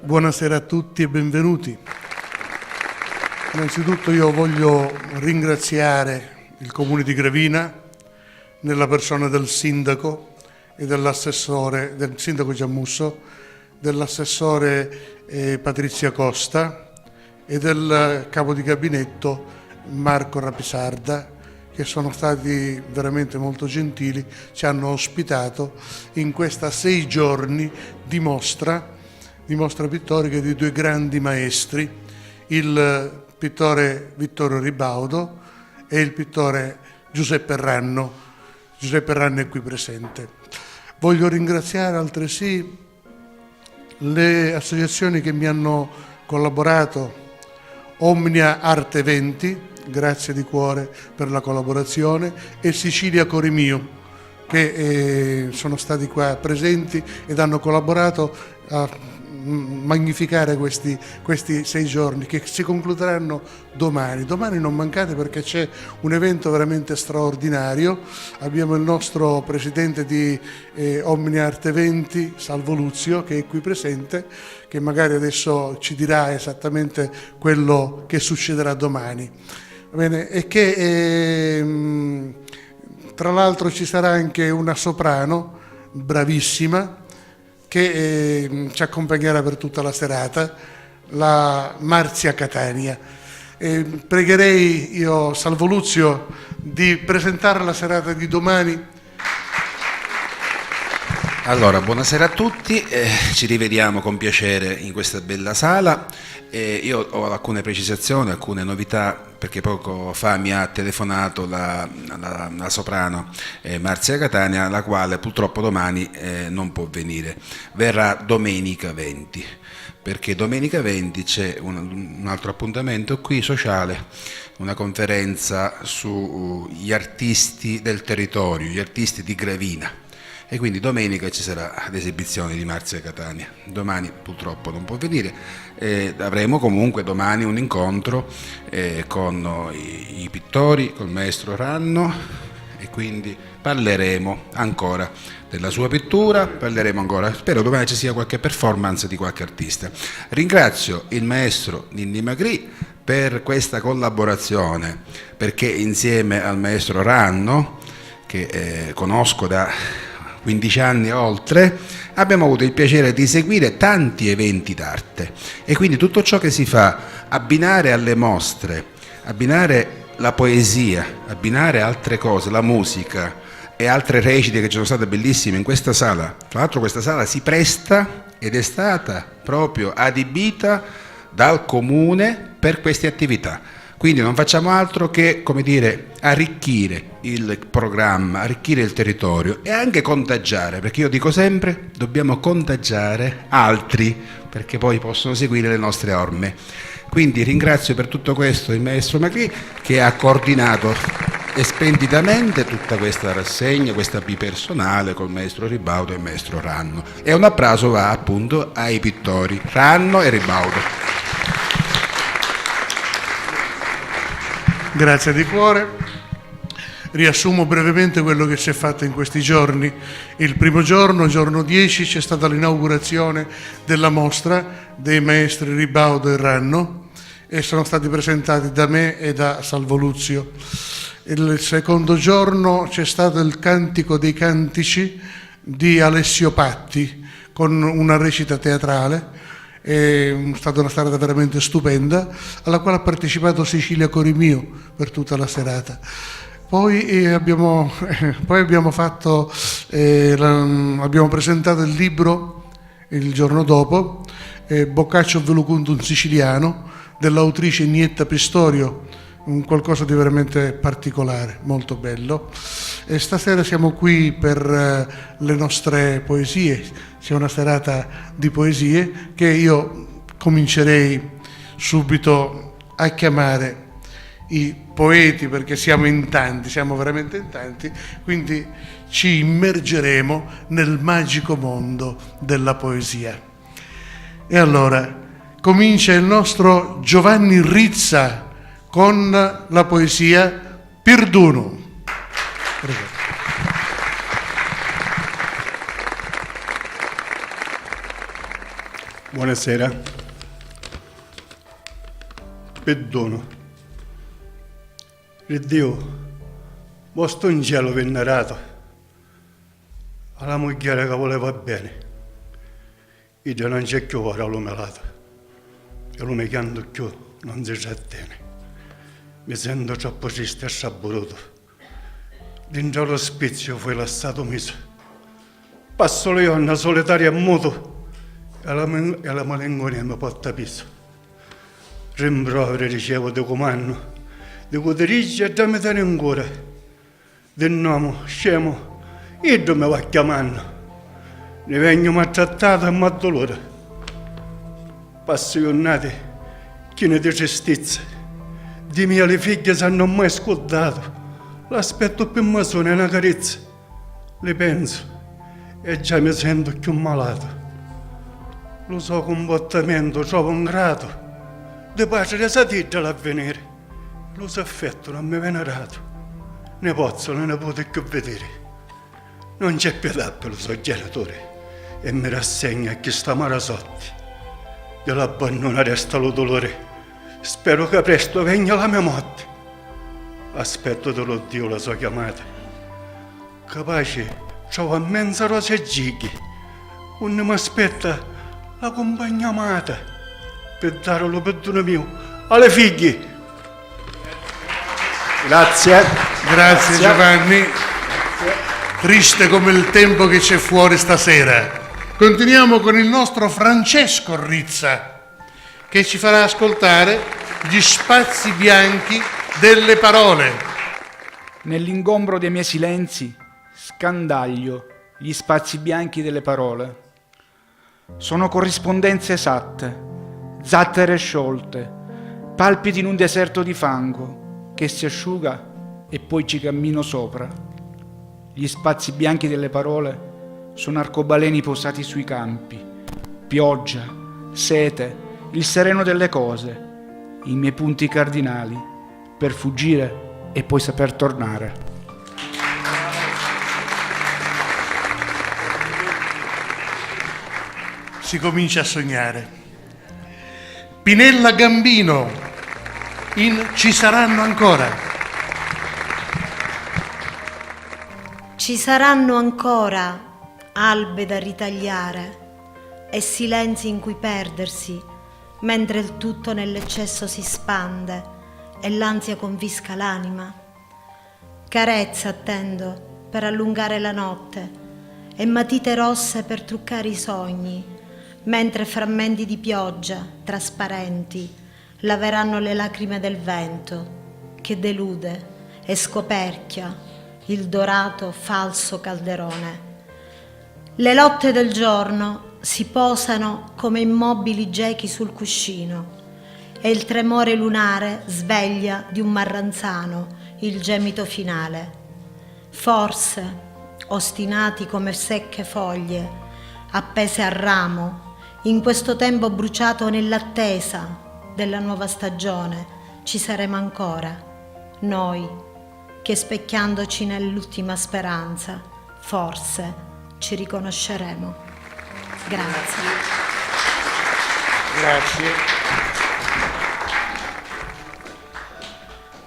Buonasera a tutti e benvenuti. Innanzitutto io voglio ringraziare il Comune di Gravina nella persona del sindaco e dell'assessore, del sindaco Giammusso, dell'assessore Patrizia Costa e del capo di gabinetto Marco Rapisarda, che sono stati veramente molto gentili, ci hanno ospitato in questa 6 giorni di mostra pittorica di 2 grandi maestri, il pittore Vittorio Ribaudo e il pittore Giuseppe Ranno. Giuseppe Ranno è qui presente. Voglio ringraziare altresì le associazioni che mi hanno collaborato, Omnia Arte Eventi, grazie di cuore per la collaborazione, e Sicilia Corimio, che sono stati qua presenti ed hanno collaborato a magnificare questi 6 giorni che si concluderanno domani. Domani non mancate perché c'è un evento veramente straordinario. Abbiamo il nostro presidente di Omnia Arte Eventi, Salvo Luzio, che è qui presente, che magari adesso ci dirà esattamente quello che succederà domani. Bene, e che tra l'altro ci sarà anche una soprano bravissima che ci accompagnerà per tutta la serata, la Marzia Catania. Pregherei io, Salvo Luzio, di presentare la serata di domani. Allora, buonasera a tutti, ci rivediamo con piacere in questa bella sala. Io ho alcune precisazioni, alcune novità, perché poco fa mi ha telefonato la soprano Marzia Catania, la quale purtroppo domani non può venire, verrà domenica 20, perché domenica 20 c'è un altro appuntamento qui sociale, una conferenza sugli artisti del territorio, gli artisti di Gravina. E quindi domenica ci sarà l'esibizione di Marzia Catania. Domani purtroppo non può venire, avremo comunque domani un incontro con i pittori, col maestro Ranno, e quindi parleremo ancora della sua pittura, parleremo ancora, spero domani ci sia qualche performance di qualche artista. Ringrazio il maestro Ninni Magri per questa collaborazione, perché insieme al maestro Ranno, che conosco da 15 anni oltre, abbiamo avuto il piacere di seguire tanti eventi d'arte, e quindi tutto ciò che si fa, abbinare alle mostre, abbinare la poesia, abbinare altre cose, la musica e altre recite che ci sono state bellissime in questa sala. Tra l'altro questa sala si presta ed è stata proprio adibita dal comune per queste attività. Quindi non facciamo altro che, come dire, arricchire il programma, arricchire il territorio e anche contagiare, perché io dico sempre, dobbiamo contagiare altri, perché poi possono seguire le nostre orme. Quindi ringrazio per tutto questo il maestro Magri, che ha coordinato splendidamente tutta questa rassegna, questa bipersonale col maestro Ribaudo e il maestro Ranno. E un applauso va appunto ai pittori Ranno e Ribaudo. Grazie di cuore. Riassumo brevemente quello che si è fatto in questi giorni. Il primo giorno, giorno 10, c'è stata l'inaugurazione della mostra dei maestri Ribaudo e Ranno, e sono stati presentati da me e da Salvo Luzio. Il secondo giorno c'è stato il Cantico dei Cantici di Alessio Patti, con una recita teatrale. È stata una serata veramente stupenda, alla quale ha partecipato Sicilia Corimio per tutta la serata. Poi abbiamo presentato il libro il giorno dopo, Boccaccio Velucuntum Siciliano, dell'autrice Nietta Pistorio, un qualcosa di veramente particolare, molto bello. E stasera siamo qui per le nostre poesie. C'è una serata di poesie che io comincerei subito a chiamare i poeti, perché siamo in tanti, siamo veramente in tanti, quindi ci immergeremo nel magico mondo della poesia. E allora comincia il nostro Giovanni Rizza con la poesia Pirduno. Prego. Buonasera. Perdono. Il Dio, vostro in cielo venerato, alla moglie che voleva bene. Io non c'è più ora l'umelato. E l'ume che ando più non si trattiene. Mi sento troppo triste e saboruto. Dentro lo spizio fu lasciato miso. Passo le giornate solitarie e muto. E la malinconia mi porta piso. Rimprovero ricevo di comando, di cui dirige e da mi tenere in cuore. Di nome, scemo, io mi va chiamando. Ne vengo maltrattato e m'addolore. Passo giornate piene di tristezza. Di mie le figlie si hanno mai scordato. L'aspetto più masone è una carezza. Le penso e già mi sento più malato. Lo so comportamento trovo ingrato, di pace di satira l'avvenire, lo so affetto non mi è venerato, ne posso non ne posso più vedere. Non c'è pietà per lo suo genitore e mi rassegna a chi sta male sotto. Dell'abbandono resta lo dolore, spero che presto venga la mia morte. Aspetto dello Dio la sua chiamata, capace trova immensa rosa e gighi, non mi aspetta la compagna amata per dare lo perdono mio alle figlie. Grazie. Grazie Giovanni. Triste come il tempo che c'è fuori stasera. Continuiamo con il nostro Francesco Rizza, che ci farà ascoltare gli spazi bianchi delle parole. Nell'ingombro dei miei silenzi scandaglio gli spazi bianchi delle parole. Sono corrispondenze esatte, zattere sciolte, palpiti in un deserto di fango che si asciuga e poi ci cammino sopra. Gli spazi bianchi delle parole sono arcobaleni posati sui campi, pioggia, sete, il sereno delle cose, i miei punti cardinali per fuggire e poi saper tornare. Si comincia a sognare. Pinella Gambino in Ci saranno ancora. Ci saranno ancora albe da ritagliare e silenzi in cui perdersi, mentre il tutto nell'eccesso si spande e l'ansia convisca l'anima. Carezze attendo per allungare la notte e matite rosse per truccare i sogni, mentre frammenti di pioggia trasparenti laveranno le lacrime del vento che delude e scoperchia il dorato falso calderone. Le lotte del giorno si posano come immobili gechi sul cuscino e il tremore lunare sveglia di un marranzano il gemito finale. Forse, ostinati come secche foglie, appese al ramo, in questo tempo bruciato nell'attesa della nuova stagione, ci saremo ancora, noi che specchiandoci nell'ultima speranza, forse ci riconosceremo. Grazie. Grazie.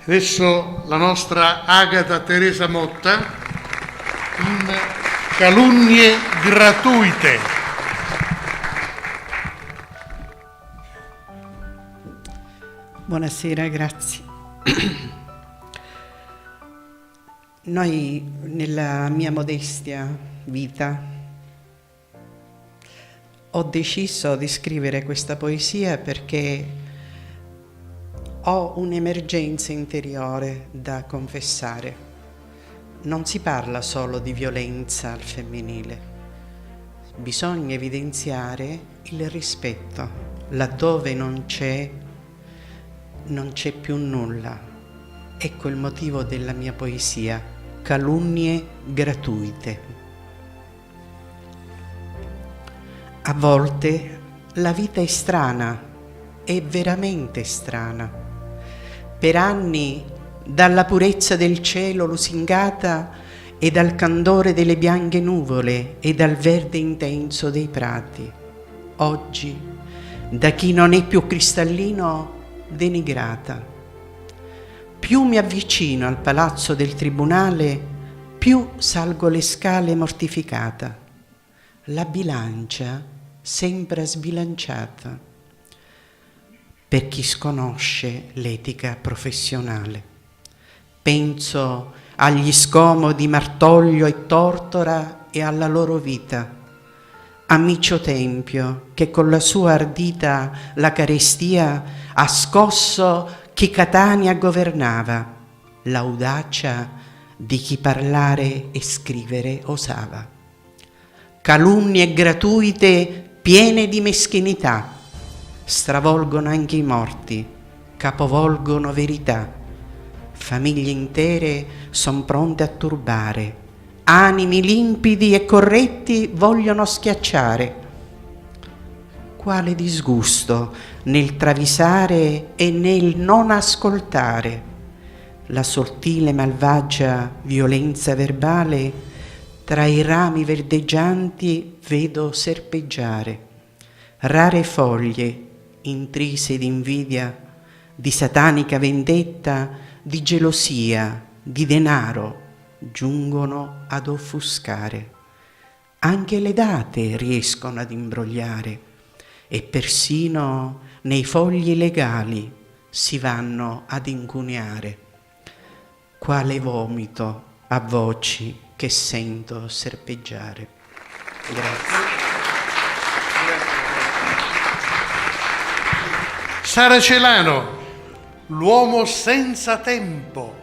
Adesso la nostra Agata Teresa Motta in Calunnie gratuite. Buonasera, grazie. Noi, nella mia modestia vita, ho deciso di scrivere questa poesia perché ho un'emergenza interiore da confessare. Non si parla solo di violenza al femminile, bisogna evidenziare il rispetto. Laddove non c'è più nulla. Ecco il motivo della mia poesia, calunnie gratuite. A volte la vita è strana, è veramente strana. Per anni, dalla purezza del cielo lusingata e dal candore delle bianche nuvole e dal verde intenso dei prati, oggi, da chi non è più cristallino, denigrata. Più mi avvicino al palazzo del tribunale, più salgo le scale mortificata. La bilancia sembra sbilanciata per chi sconosce l'etica professionale. Penso agli scomodi Martoglio e Tortora e alla loro vita, a Micio Tempio che con la sua ardita la carestia ha scosso chi Catania governava, l'audacia di chi parlare e scrivere osava. Calunnie gratuite piene di meschinità stravolgono anche i morti, capovolgono verità. Famiglie intere son pronte a turbare, animi limpidi e corretti vogliono schiacciare. Quale disgusto nel travisare e nel non ascoltare la sottile malvagia violenza verbale. Tra i rami verdeggianti vedo serpeggiare rare foglie intrise d'invidia, di satanica vendetta, di gelosia, di denaro, giungono ad offuscare. Anche le date riescono ad imbrogliare e persino nei fogli legali si vanno ad incuneare. Quale vomito a voci che sento serpeggiare. Grazie. Sara Celano, l'uomo senza tempo.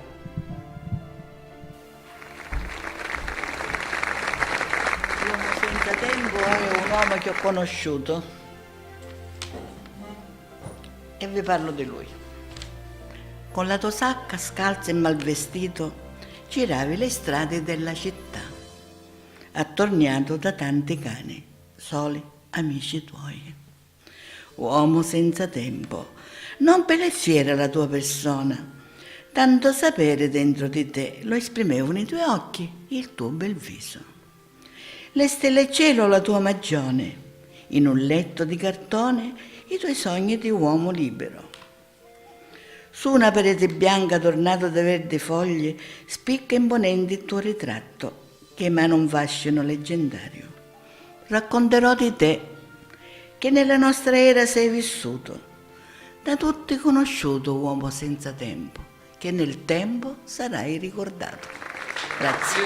L'uomo senza tempo è un uomo che ho conosciuto e vi parlo di lui. Con la tosacca, scalzo e malvestito, giravi le strade della città, attorniato da tanti cani, soli amici tuoi. Uomo senza tempo, non peneziera la tua persona, tanto sapere dentro di te lo esprimevano i tuoi occhi, il tuo bel viso. Le stelle cielo la tua magione, in un letto di cartone i tuoi sogni di uomo libero. Su una parete bianca adornata da verdi foglie spicca imponente il tuo ritratto che emana un fascino leggendario. Racconterò di te che nella nostra era sei vissuto, da tutti conosciuto uomo senza tempo, che nel tempo sarai ricordato. Grazie.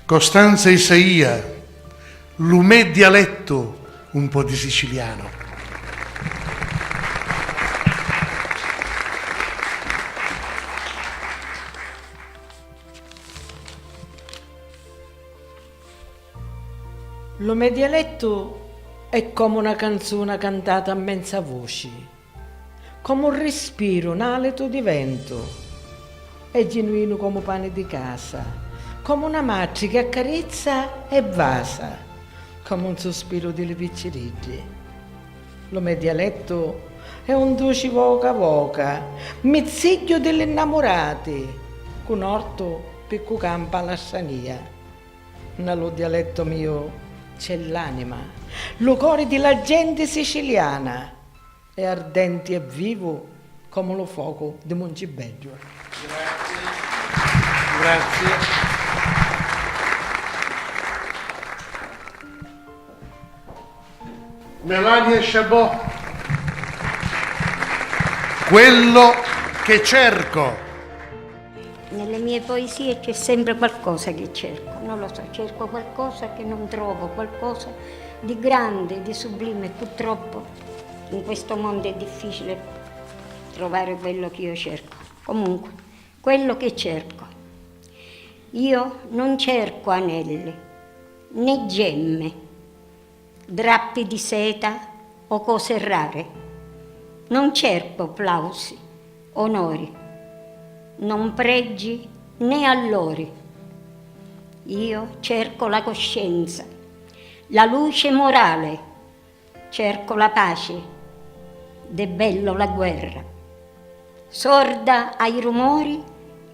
Costanza Isaia, l'umè dialetto un po' di siciliano. Lo mio dialetto è come una canzone cantata a mezza voce, come un respiro, un alito di vento, è genuino come pane di casa, come una madre che accarezza e vasa, come un sospiro delle picceriglie. Lo mio dialetto è un dolce voca voca, mezziglio delle innamorate, con orto per cui campa la sania. Nello dialetto mio c'è l'anima, lo cuore della gente siciliana, è ardente e vivo come lo fuoco di Moncibello. Grazie. Melania Chabot, quello che cerco. Nelle mie poesie c'è sempre qualcosa che cerco, non lo so, cerco qualcosa che non trovo, qualcosa di grande, di sublime. Purtroppo in questo mondo è difficile trovare quello che io cerco. Comunque, quello che cerco. Io non cerco anelli, né gemme, drappi di seta o cose rare. Non cerco applausi, onori, non pregi né allori. Io cerco la coscienza, la luce morale, cerco la pace, d'è bello la guerra. Sorda ai rumori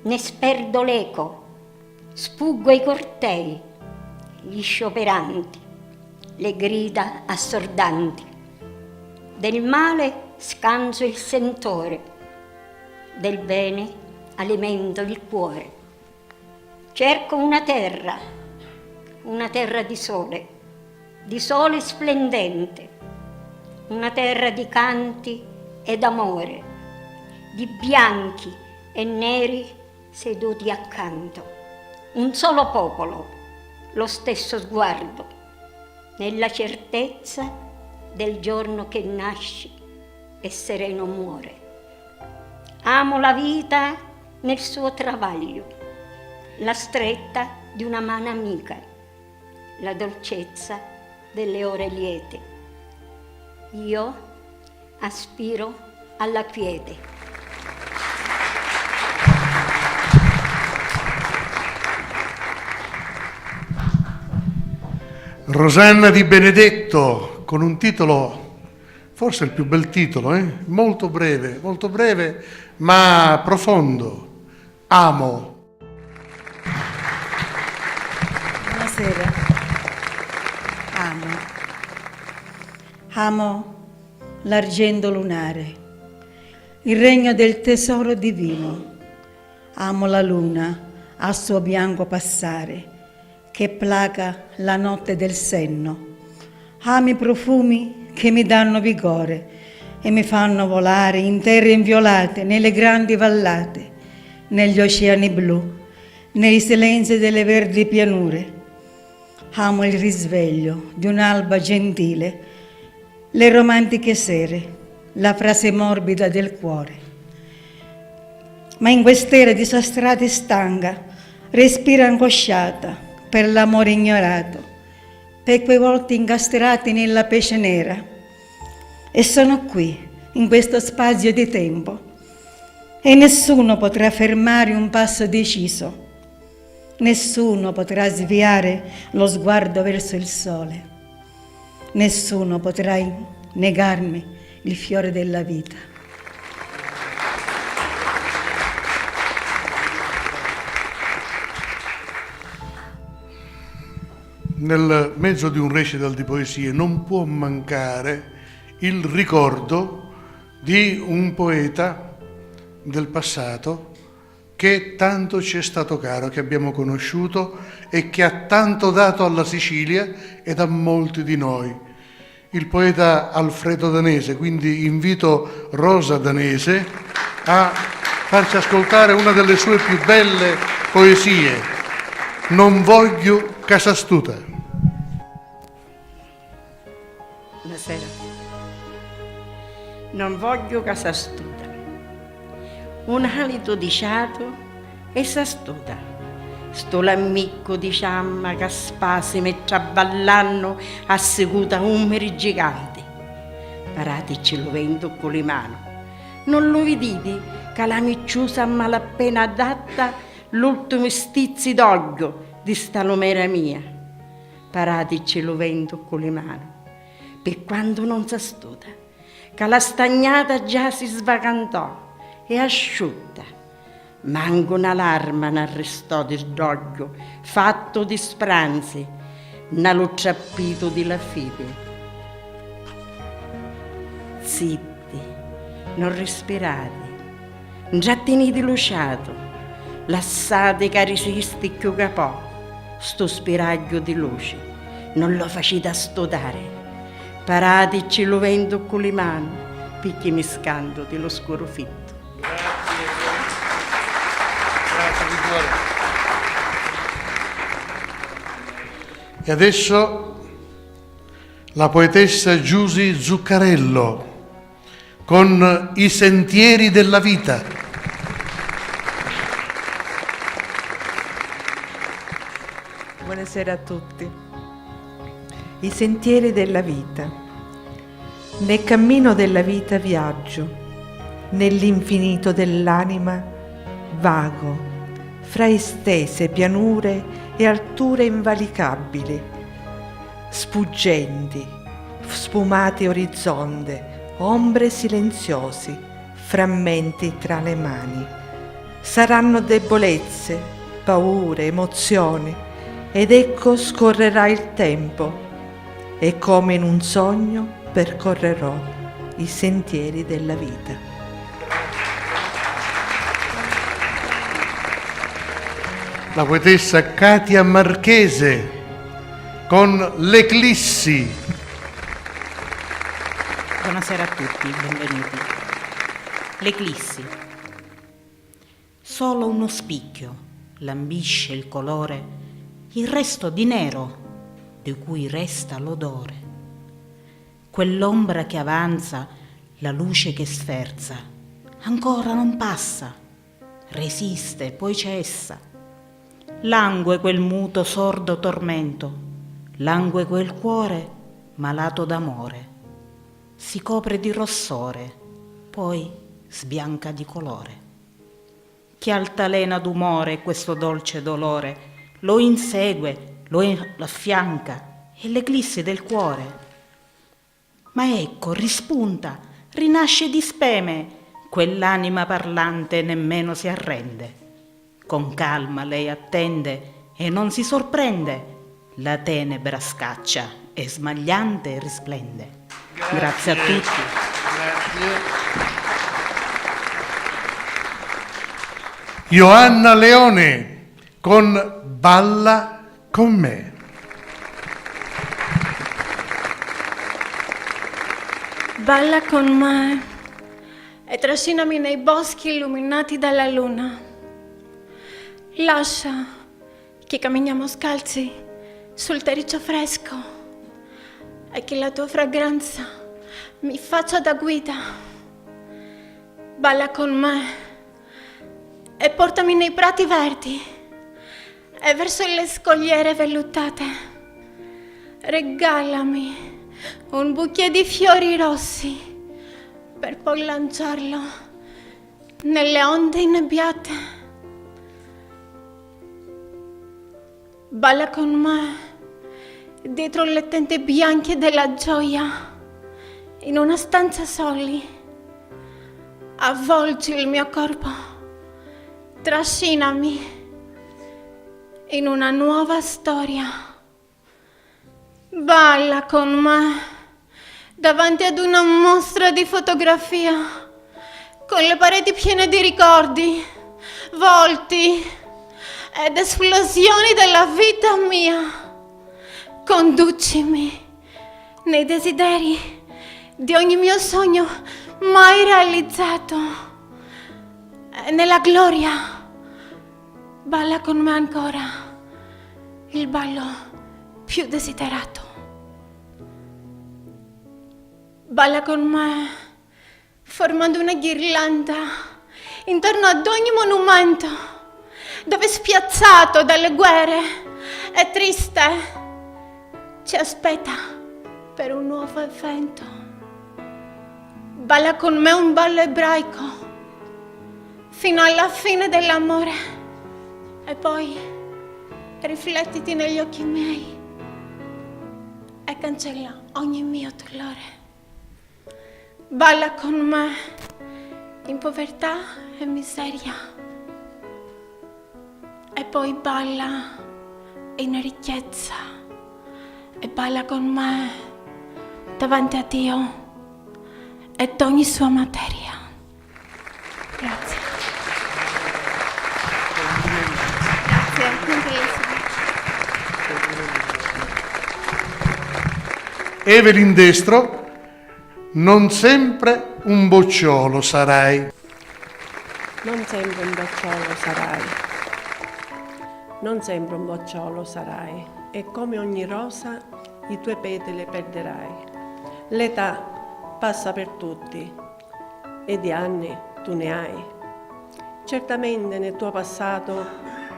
ne sperdo l'eco, sfuggo ai cortei, gli scioperanti, le grida assordanti. Del male scanso il sentore, del bene alimento il cuore. Cerco una terra di sole splendente, una terra di canti ed amore, di bianchi e neri seduti accanto, un solo popolo, lo stesso sguardo, nella certezza del giorno che nasce e sereno muore. Amo la vita nel suo travaglio, la stretta di una mano amica, la dolcezza delle ore liete. Io aspiro alla quiete. Rosanna Di Benedetto, con un titolo, forse il più bel titolo, molto breve, ma profondo. Amo. Buonasera. Amo l'argento lunare, il regno del tesoro divino. Amo la luna al suo bianco passare, che placa la notte del senno. Amo i profumi che mi danno vigore e mi fanno volare in terre inviolate, nelle grandi vallate, negli oceani blu, nei silenzi delle verdi pianure. Amo il risveglio di un'alba gentile, le romantiche sere, la frase morbida del cuore. Ma in quest'era disastrata e stanca, respiro angosciata per l'amore ignorato, per quei volti incastrati nella pece nera. E sono qui, in questo spazio di tempo, e nessuno potrà fermare un passo deciso. Nessuno potrà sviare lo sguardo verso il sole. Nessuno potrà negarmi il fiore della vita. Nel mezzo di un recital di poesie non può mancare il ricordo di un poeta del passato che tanto ci è stato caro, che abbiamo conosciuto e che ha tanto dato alla Sicilia ed a molti di noi. Il poeta Alfredo Danese, quindi invito Rosa Danese a farci ascoltare una delle sue più belle poesie, Non voglio Casastuta. Buonasera. Non voglio Casastuta. Un alito di ciato e s'astuta. Sto l'ammicco di ciamma che spasi mentre abballano asseguta umeri giganti. Paratici lo vento con le mani. Non lo vedete che la micciusa a malappena adatta l'ultimo stizzi d'oglio di sta lomera mia. Paratici lo vento con le mani. Per quando non s'astuta, che la stagnata già si svagantò e asciutta. Manco una larma n'arrestò del doglio, fatto di spranzi, n'allo trappito di la fede. Zitti, non respirate, già tenete luciato, lassate che resisti più capò, sto spiraglio di luce, non lo facete astutare. Paratici lo vento con le mani, picchi mi scando dello scuro fitto. E adesso la poetessa Giusy Zuccarello con I sentieri della vita. Buonasera a tutti. I sentieri della vita. Nel cammino della vita viaggio, nell'infinito dell'anima vago, fra estese pianure e alture invalicabili, sfuggenti, sfumate orizzonte, ombre silenziosi, frammenti tra le mani. Saranno debolezze, paure, emozioni, ed ecco scorrerà il tempo e come in un sogno percorrerò i sentieri della vita. La poetessa Katia Marchese con L'Eclissi. Buonasera a tutti, benvenuti. L'Eclissi. Solo uno spicchio lambisce il colore, il resto di nero di cui resta l'odore. Quell'ombra che avanza, la luce che sferza, ancora non passa, resiste, poi cessa. Langue quel muto sordo tormento, langue quel cuore malato d'amore. Si copre di rossore, poi sbianca di colore. Che altalena d'umore questo dolce dolore lo insegue, lo affianca, è l'eclissi del cuore. Ma ecco, rispunta, rinasce di speme, quell'anima parlante nemmeno si arrende. Con calma lei attende e non si sorprende, la tenebra scaccia e smagliante risplende. Grazie a tutti. Grazie. Joanna Leone con Balla con me. Balla con me e trascinami nei boschi illuminati dalla luna. Lascia che camminiamo scalzi sul terriccio fresco e che la tua fragranza mi faccia da guida. Balla con me e portami nei prati verdi e verso le scogliere vellutate. Regalami un bouquet di fiori rossi per poi lanciarlo nelle onde innebbiate. Balla con me dietro le tende bianche della gioia, in una stanza soli. Avvolgi il mio corpo, trascinami in una nuova storia. Balla con me davanti ad una mostra di fotografia, con le pareti piene di ricordi, volti ed esplosioni della vita mia. Conducimi nei desideri di ogni mio sogno mai realizzato e nella gloria. Balla con me ancora il ballo più desiderato. Balla con me formando una ghirlanda intorno ad ogni monumento dove spiazzato dalle guerre e triste ci aspetta per un nuovo evento. Balla con me un ballo ebraico fino alla fine dell'amore e poi riflettiti negli occhi miei e cancella ogni mio dolore. Balla con me in povertà e miseria e poi balla in ricchezza e balla con me davanti a Dio ed ogni sua materia. Grazie. Evelyn Destro, non sempre un bocciolo sarai. Non sempre un bocciolo sarai. Non sempre un bocciolo sarai. E come ogni rosa, i tuoi petali perderai. L'età passa per tutti e di anni tu ne hai. Certamente nel tuo passato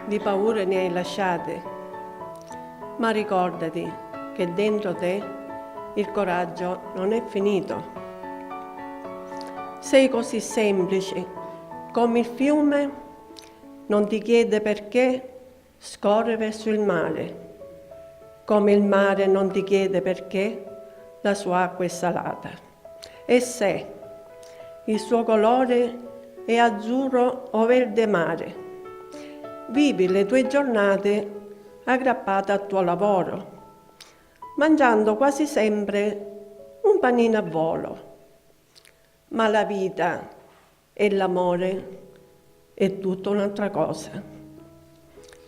di paure ne hai lasciate, ma ricordati che dentro te il coraggio non è finito. Sei così semplice come il fiume, non ti chiede perché scorre verso il mare, come il mare non ti chiede perché la sua acqua è salata. E se il suo colore e azzurro o verde mare. Vivi le tue giornate aggrappata al tuo lavoro, mangiando quasi sempre un panino a volo. Ma la vita e l'amore è tutta un'altra cosa.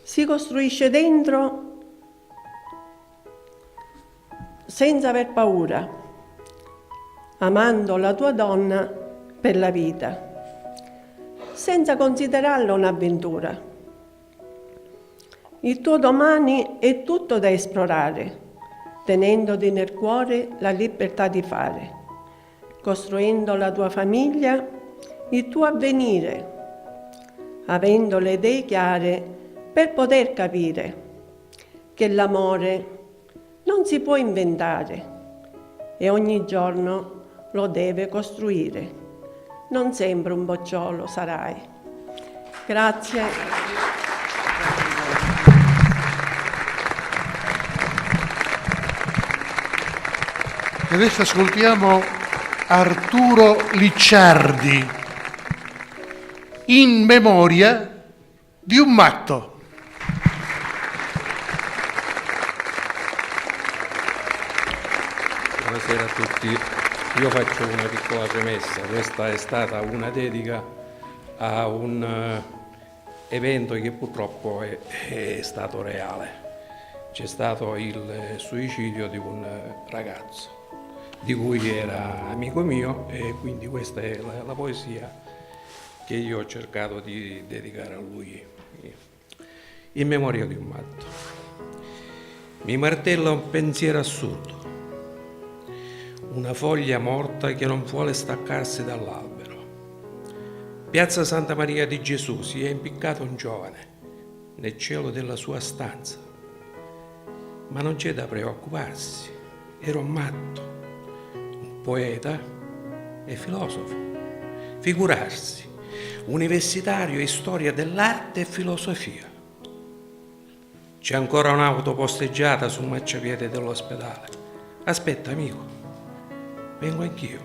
Si costruisce dentro senza aver paura, amando la tua donna per la vita, senza considerarla un'avventura. Il tuo domani è tutto da esplorare, tenendoti nel cuore la libertà di fare, costruendo la tua famiglia, il tuo avvenire, avendo le idee chiare per poter capire che l'amore non si può inventare e ogni giorno lo deve costruire. Non sempre un bocciolo sarai. Grazie. E adesso ascoltiamo Arturo Licciardi, In memoria di un matto. Buonasera a tutti, io faccio una piccola premessa, questa è stata una dedica a un evento che purtroppo è stato reale. C'è stato il suicidio di un ragazzo di cui era amico mio e quindi questa è la poesia che io ho cercato di dedicare a lui, in memoria di un matto. Mi martella un pensiero assurdo, una foglia morta che non vuole staccarsi dall'albero. Piazza Santa Maria di Gesù si è impiccato un giovane nel cielo della sua stanza, ma non c'è da preoccuparsi, era un matto, un poeta e filosofo. Figurarsi, universitario in storia dell'arte e filosofia. C'è ancora un'auto posteggiata sul marciapiede dell'ospedale. Aspetta, amico, vengo anch'io.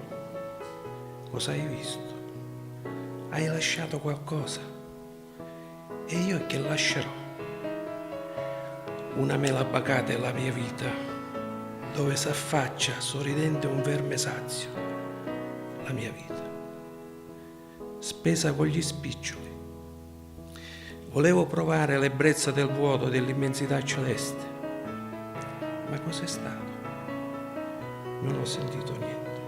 Cosa hai visto? Hai lasciato qualcosa? E io che lascerò? Una mela bacata è la mia vita, dove s'affaccia sorridente un verme sazio, la mia vita, spesa con gli spiccioli. Volevo provare l'ebbrezza del vuoto dell'immensità celeste, ma cos'è stato? Non ho sentito niente,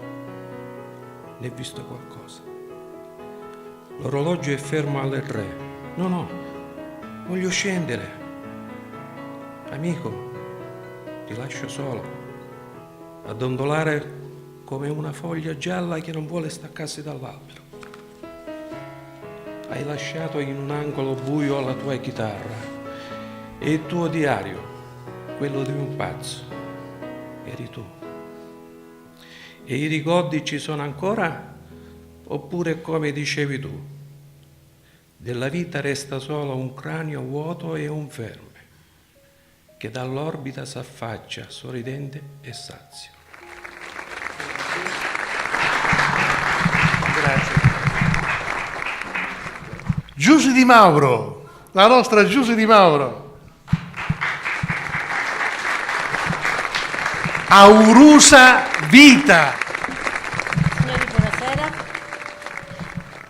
né visto qualcosa. L'orologio è fermo alle 3. No, voglio scendere. Amico, ti lascio solo, a dondolare come una foglia gialla che non vuole staccarsi dall'albero. Hai lasciato in un angolo buio la tua chitarra e il tuo diario, quello di un pazzo, eri tu. E i ricordi ci sono ancora? Oppure, come dicevi tu, della vita resta solo un cranio vuoto e un verme che dall'orbita s'affaccia sorridente e sazio. Grazie. Giusy Di Mauro, la nostra Giusy Di Mauro. Aurusa vita. Signori, buonasera.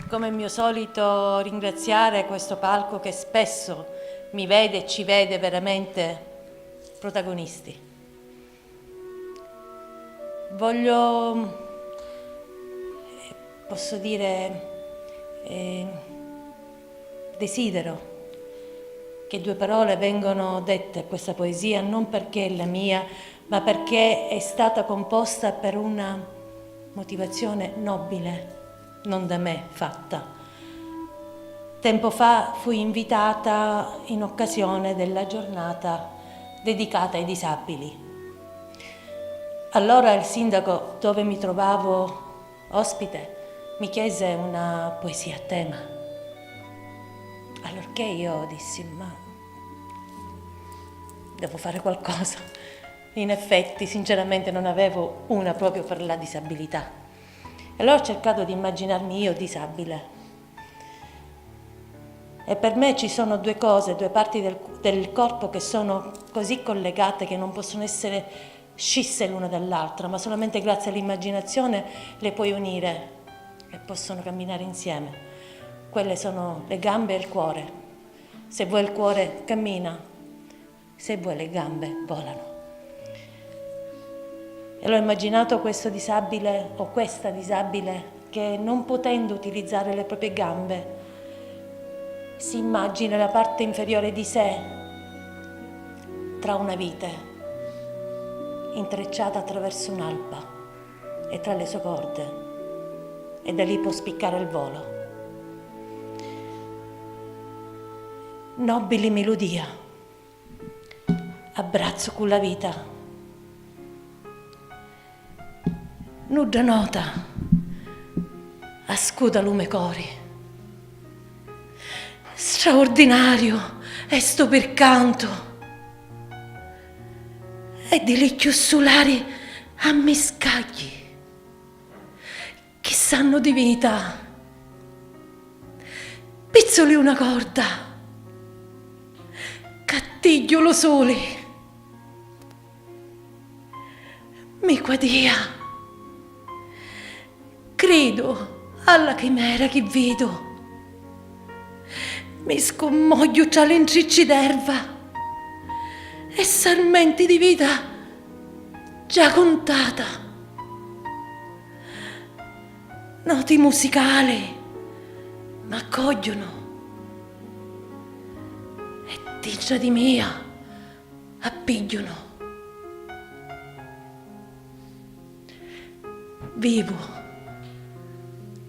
Come mio solito ringraziare questo palco che spesso mi vede e ci vede veramente protagonisti. Posso dire, desidero che due parole vengano dette a questa poesia, non perché è la mia, ma perché è stata composta per una motivazione nobile, non da me fatta. Tempo fa fui invitata in occasione della giornata dedicata ai disabili. Allora il sindaco, dove mi trovavo ospite, mi chiese una poesia a tema. Allorché io dissi, ma devo fare qualcosa. In effetti, sinceramente, non avevo una proprio per la disabilità. Allora ho cercato di immaginarmi io disabile. E per me ci sono due cose, due parti del corpo che sono così collegate che non possono essere scisse l'una dall'altra, ma solamente grazie all'immaginazione le puoi unire e possono camminare insieme. Quelle sono le gambe e il cuore. Se vuoi il cuore cammina, se vuoi le gambe volano. E l'ho immaginato questo disabile o questa disabile che non potendo utilizzare le proprie gambe si immagina la parte inferiore di sé tra una vite intrecciata attraverso un'alba e tra le sue corde, e da lì può spiccare il volo. Nobili melodia, abbraccio con la vita, nuda nota, ascuda lume cori, straordinario è sto per canto, e di lecchio solari a me scagli, che sanno di vita, pizzoli una corda, cattigliolo sole, mi quadia, credo alla chimera che vedo, mi scommoglio tra le intricci d'erba e sarmenti di vita già contata, noti musicali m'accogliono e tiggia di mia appigliono. Vivo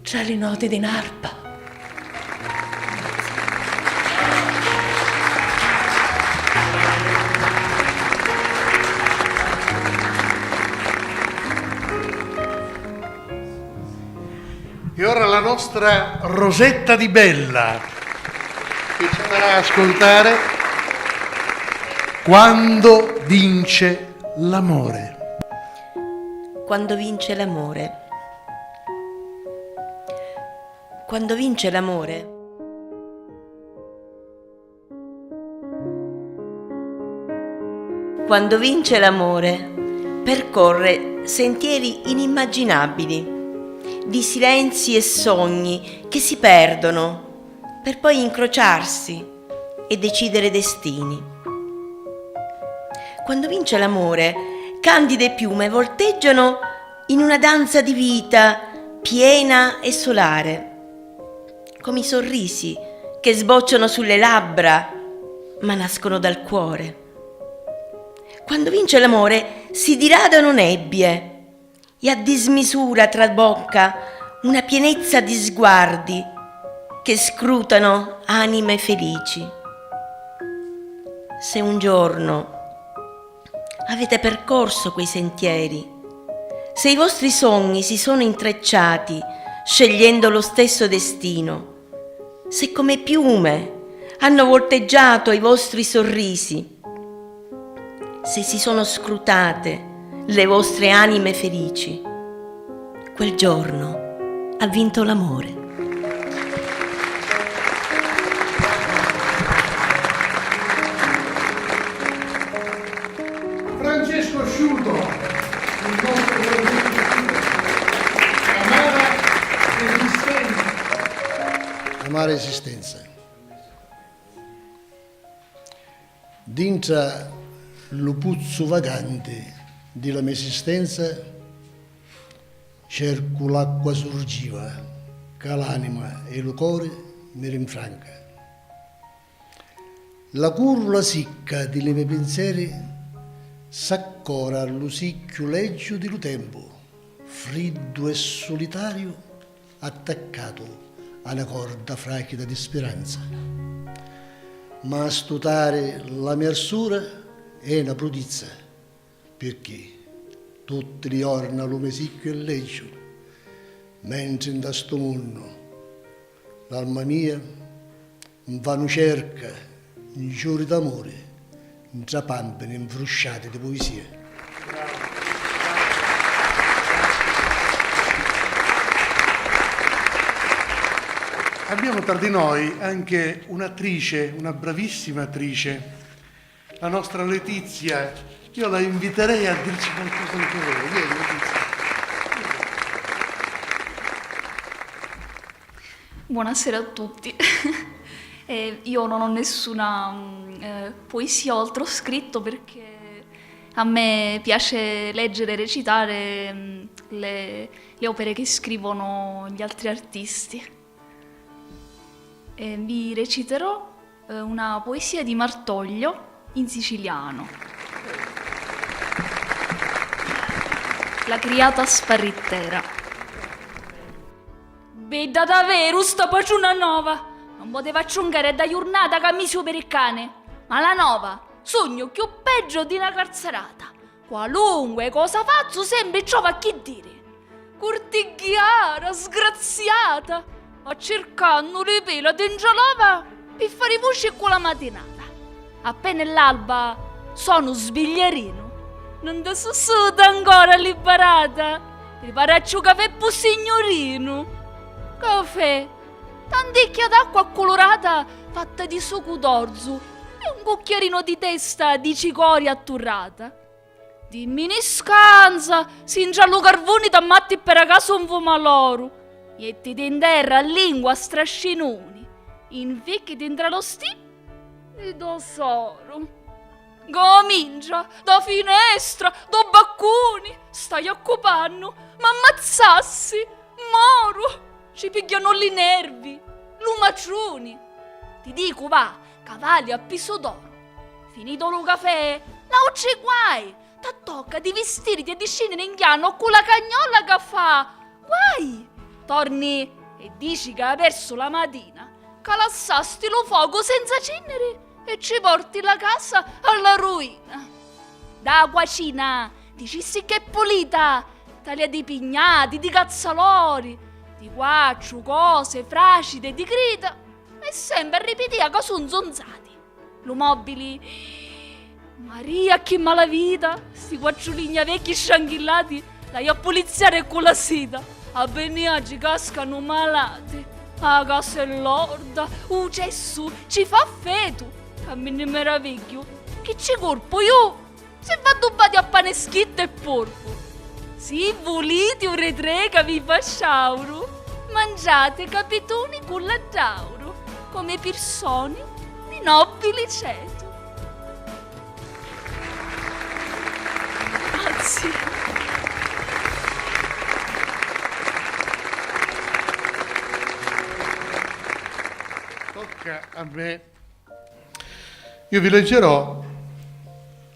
tra le note di un'arpa. E ora la nostra Rosetta Di Bella, che ci farà ascoltare Quando vince l'amore. Quando vince l'amore. Quando vince l'amore. Quando vince l'amore, percorre sentieri inimmaginabili, di silenzi e sogni che si perdono per poi incrociarsi e decidere destini. Quando vince l'amore, candide piume volteggiano in una danza di vita piena e solare, come i sorrisi che sbocciano sulle labbra ma nascono dal cuore. Quando vince l'amore si diradano nebbie e a dismisura trabocca una pienezza di sguardi che scrutano anime felici. Se un giorno avete percorso quei sentieri, se i vostri sogni si sono intrecciati scegliendo lo stesso destino, se come piume hanno volteggiato i vostri sorrisi, se si sono scrutate le vostre anime felici, quel giorno ha vinto l'amore. Francesco Sciuto, il nostro Amare esistenza. Dintra lo puzzo vagante della mia esistenza cerco l'acqua sorgiva che l'anima e il cuore mi rinfranca. La curula sicca dei miei pensieri s'accora all'usicchio leggio del tempo, freddo e solitario, attaccato a una corda fragile di speranza. Ma a stutare la mia arsura è una prudizia, perché tutti i giorni l'uomo sicchio e leggio, mentre in questo mondo l'alma mia vanno cerca in giorni d'amore, in trapampane infrusciate di poesia. abbiamo tra di noi anche un'attrice, una bravissima attrice, la nostra Letizia. Io la inviterei a dirci qualcosa anche lei. Vieni, Letizia. Buonasera a tutti. Io non ho nessuna poesia oltre scritto perché a me piace leggere e recitare le opere che scrivono gli altri artisti. Vi reciterò una poesia di Martoglio in siciliano. La criata sparittera. Bella davvero sta paciuna nuova, non poteva acciungare da giornata che mi su per il cane, ma la nuova sogno più peggio di una carzarata. Qualunque cosa faccio sempre trova a chi dire. Cortighiara, sgraziata, ma cercando le pela d'ingialava per fare voce con la mattinata. Appena è l'alba sono sbigliarino, non ti sussuta ancora liberata, preparaccio caffè per signorino. Caffè, tant'icchia d'acqua colorata fatta di succo d'orzo e un cucchiarino di testa di cicoria atturrata. Dimmi ne scansa, si ingiallo carboni t'ammatti per caso un fumaloro, mettiti in terra a lingua strascinoni, inficchi dentro lo stì e do soro. Comincia, da finestra, da bacconi, stai occupando, ma ammazzassi, moro, ci pigliano i nervi, lumaccioni. Ti dico va, cavalli a piso d'oro, finito lo caffè, la ucci guai, t'attocca di vestirti e di scendere in chiano con la cagnola che fa, guai, torni e dici che hai perso la mattina, che lassasti lo fuoco senza cenere e ci porti la casa alla ruina. Da cucina dicissi che è pulita, taglia di pignati, di cazzalori, di guaccio, cose, fracide, di grida, e sempre ripetia che sono zonzati. Lo mobili, Maria che malavita, sti quattro vecchi scianchillati, dai a poliziare con la seta, a oggi cascano malati, a casa è lorda, cesso, ci fa fetu, a me ne meraviglio, che ci corpo io, se va dubbati a pane schitto e porco. Se volete un retrega vi fasciauro, mangiate capitoni con la tauro, come persone di nobili ceto. Grazie. Tocca a me. Io vi leggerò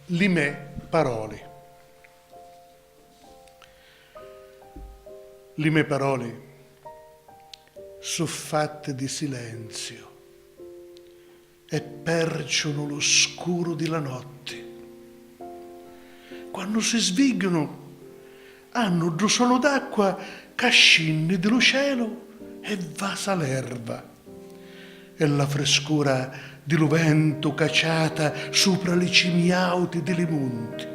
le parole. Le parole sono fatte di silenzio e perciono l'oscuro della notte. Quando si svegliano hanno due suono d'acqua che scende dello cielo e vasa l'erba e la frescura dello vento cacciata sopra le cime alte delle monti.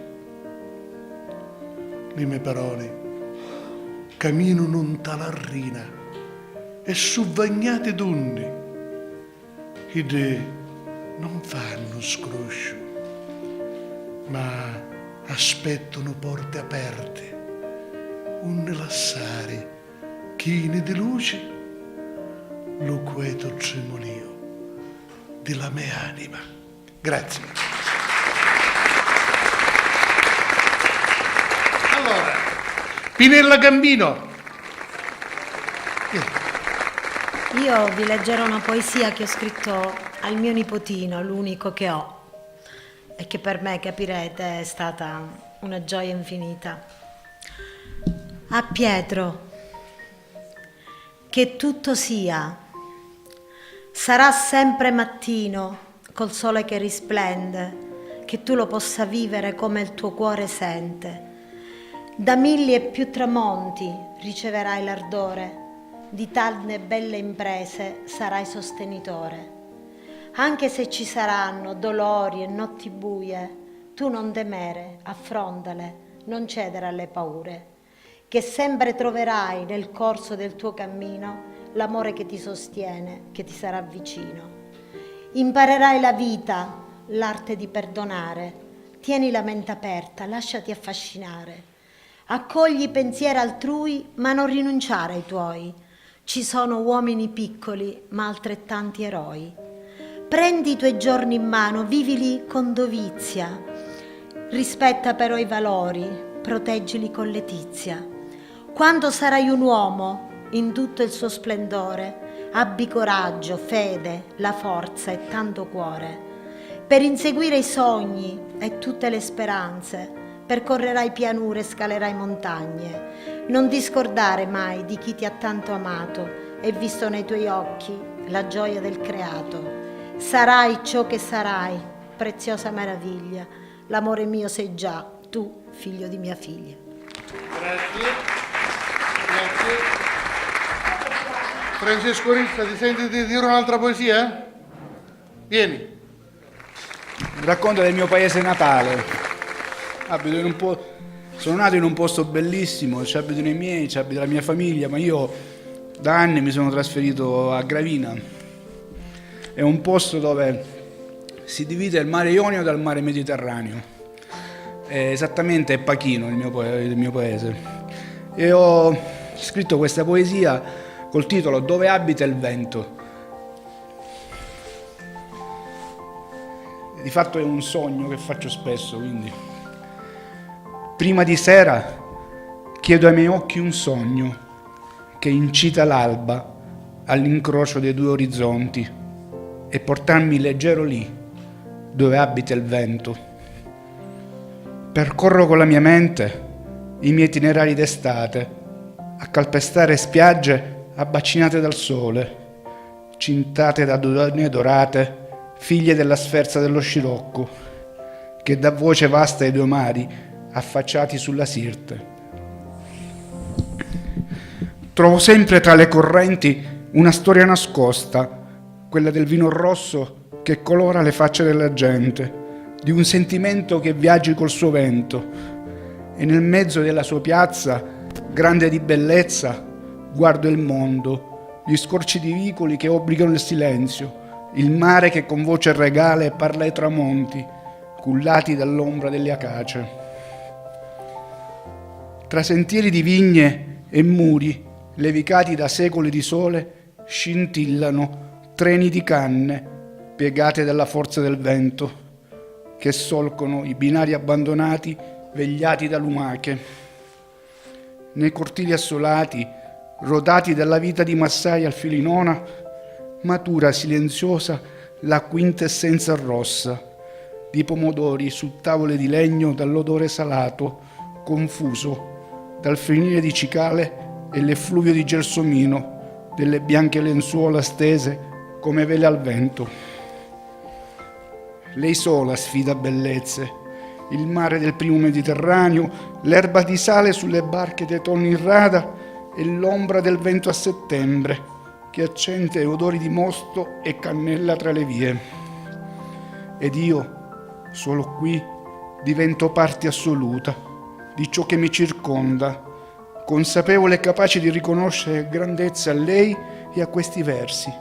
Le mie parole camminano in talarrina e sovvagnate d'onde ed non fanno scroscio, ma aspettano porte aperte, un lassare chine di luce, lo quieto tremolio della mia anima. Grazie. Allora, Pinella Gambino. Io vi leggerò una poesia che ho scritto al mio nipotino, l'unico che ho, e che per me, capirete, è stata una gioia infinita. A Pietro, che tutto sia, sarà sempre mattino col sole che risplende, che tu lo possa vivere come il tuo cuore sente. Da 1000 e più tramonti riceverai l'ardore, di tante belle imprese sarai sostenitore. Anche se ci saranno dolori e notti buie, tu non temere, affrontale, non cedere alle paure, che sempre troverai nel corso del tuo cammino l'amore che ti sostiene, che ti sarà vicino. Imparerai la vita, l'arte di perdonare. Tieni la mente aperta, lasciati affascinare. Accogli i pensieri altrui, ma non rinunciare ai tuoi. Ci sono uomini piccoli, ma altrettanti eroi. Prendi i tuoi giorni in mano, vivili con dovizia. Rispetta però i valori, proteggili con letizia. Quando sarai un uomo, in tutto il suo splendore, abbi coraggio, fede, la forza e tanto cuore. Per inseguire i sogni e tutte le speranze, percorrerai pianure e scalerai montagne. Non ti scordare mai di chi ti ha tanto amato e visto nei tuoi occhi la gioia del creato. Sarai ciò che sarai, preziosa meraviglia. L'amore mio sei già, tu, figlio di mia figlia. Grazie. Francesco Rizza, ti senti di dire un'altra poesia? Vieni. Un racconto del mio paese natale. Sono nato in un posto bellissimo, ci abitano i miei, ci abita la mia famiglia, ma io da anni mi sono trasferito a Gravina. È un posto dove si divide il mare Ionio dal mare Mediterraneo. Esattamente è Pachino il mio paese. E ho scritto questa poesia col titolo Dove abita il vento. Di fatto è un sogno che faccio spesso, quindi. Prima di sera chiedo ai miei occhi un sogno che incita l'alba all'incrocio dei due orizzonti e portarmi leggero lì, dove abita il vento. Percorro con la mia mente i miei itinerari d'estate, a calpestare spiagge abbacinate dal sole, cintate da donne dorate, figlie della sferza dello scirocco, che dà voce vasta ai due mari affacciati sulla Sirte. Trovo sempre tra le correnti una storia nascosta, quella del vino rosso che colora le facce della gente, di un sentimento che viaggi col suo vento, e nel mezzo della sua piazza, grande di bellezza, guardo il mondo, gli scorci di vicoli che obbligano il silenzio, il mare che con voce regale parla ai tramonti, cullati dall'ombra delle acace. Tra sentieri di vigne e muri, levicati da secoli di sole, scintillano treni di canne, piegate dalla forza del vento, che solcono i binari abbandonati, vegliati da lumache. Nei cortili assolati, rodati dalla vita di massaia al filinona, matura silenziosa la quintessenza rossa di pomodori su tavole di legno dall'odore salato, confuso dal finire di cicale e l'effluvio di gelsomino delle bianche lenzuola stese come vele al vento. Lei sola sfida bellezze, il mare del primo Mediterraneo, l'erba di sale sulle barche dei tonni in rada e l'ombra del vento a settembre che accende odori di mosto e cannella tra le vie. Ed io, solo qui, divento parte assoluta di ciò che mi circonda, consapevole e capace di riconoscere grandezza a lei e a questi versi.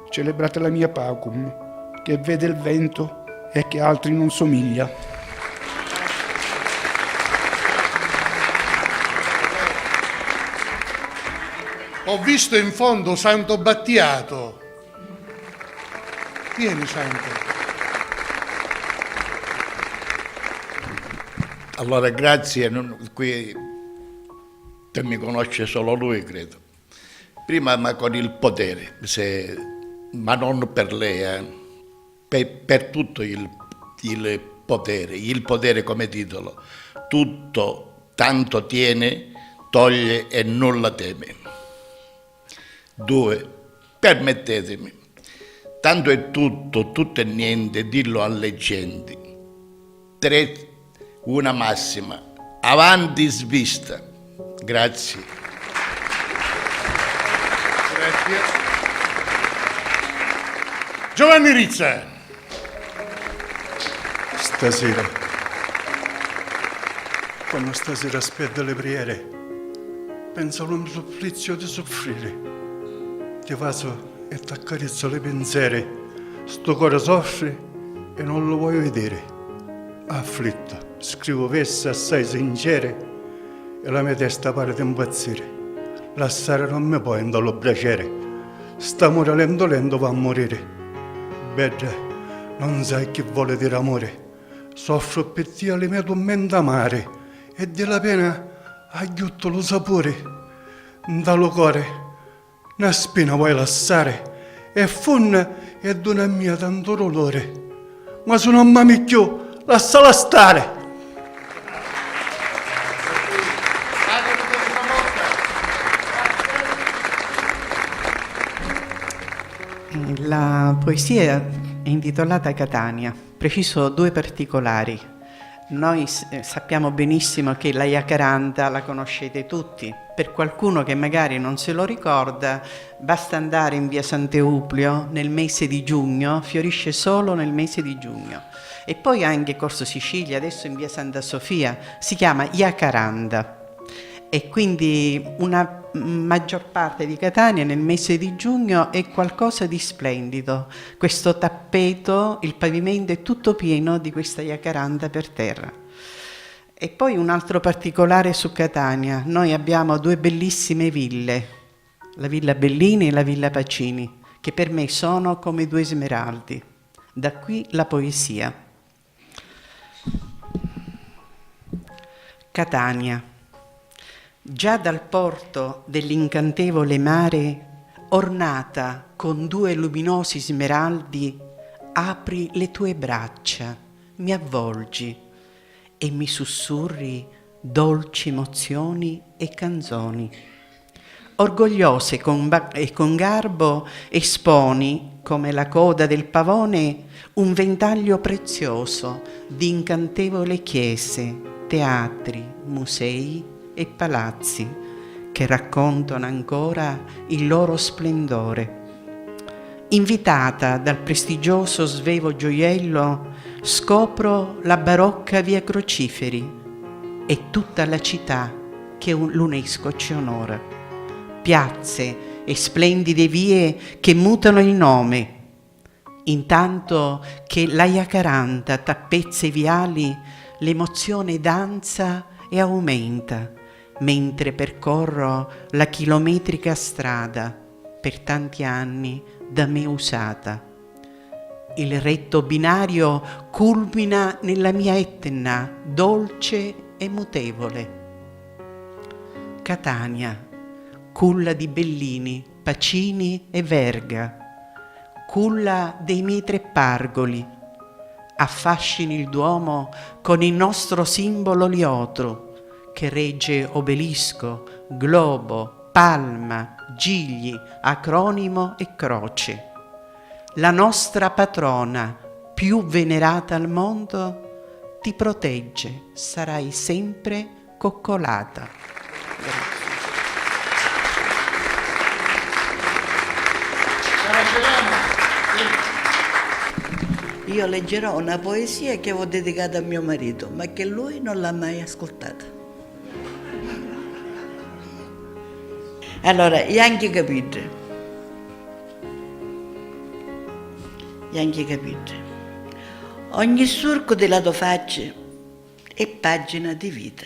Celebrate la mia Pacum, che vede il vento e che altri non somiglia. Ho visto in fondo Santo Battiato. Vieni, Santo. Allora, grazie, qui per mi conosce solo lui, credo. Prima, ma con il potere, ma non per lei, per tutto il potere come titolo. Tutto tanto tiene, toglie e nulla teme. 2. Permettetemi, tanto è tutto, tutto è niente, dillo alle genti. 3. Una massima, avanti svista. Grazie. Grazie. Giovanni Rizza. Stasera, quando stasera aspetta le preghiere, penso a un supplizio di soffrire. ti faccio e ti accarezzo le pensieri. Sto cuore soffre e non lo voglio vedere. Afflitto, scrivo versi assai sinceri e la mia testa pare di impazzire. Lasciare non mi può indollo piacere. St'amore lento lento va a morire. Bella, non sai che vuole dire amore. Soffro per te alle mie tormenta amare e della pena aiuto lo sapore. Dallo cuore una spina vuoi lasciare e funna e dona mia tanto dolore. Ma se non mi più, lasciala stare. La poesia è intitolata Catania. Preciso due particolari. Noi sappiamo benissimo che la Jacaranda la conoscete tutti. Per qualcuno che magari non se lo ricorda, basta andare in via Sant'Euplio nel mese di giugno, fiorisce solo nel mese di giugno. E poi anche Corso Sicilia, adesso in via Santa Sofia, si chiama Jacaranda. E quindi una maggior parte di Catania nel mese di giugno è qualcosa di splendido. Questo tappeto, il pavimento è tutto pieno di questa jacaranda per terra. E poi un altro particolare su Catania: noi abbiamo due bellissime ville, la Villa Bellini e la Villa Pacini, che per me sono come due smeraldi. Da qui la poesia. Catania. Già dal porto dell'incantevole mare, ornata con due luminosi smeraldi, apri le tue braccia, mi avvolgi e mi sussurri dolci emozioni e canzoni. Orgogliose e con garbo esponi, come la coda del pavone, un ventaglio prezioso di incantevole chiese, teatri, musei e palazzi che raccontano ancora il loro splendore. Invitata dal prestigioso Svevo Gioiello, scopro la barocca via Crociferi e tutta la città che l'UNESCO ci onora. Piazze e splendide vie che mutano il nome, intanto che la jacaranda tappezza i viali, l'emozione danza e aumenta, mentre percorro la chilometrica strada per tanti anni da me usata. Il retto binario culmina nella mia Etna, dolce e mutevole. Catania, culla di Bellini, Pacini e Verga, culla dei miei tre pargoli, affascini il Duomo con il nostro simbolo liotro, che regge obelisco, globo, palma, gigli, acronimo e croce. La nostra patrona, più venerata al mondo, ti protegge, sarai sempre coccolata. Io leggerò una poesia che avevo dedicata a mio marito, ma che lui non l'ha mai ascoltata. Allora, Yankee capite. Yankee capite. Ogni surco della tua faccia è pagina di vita,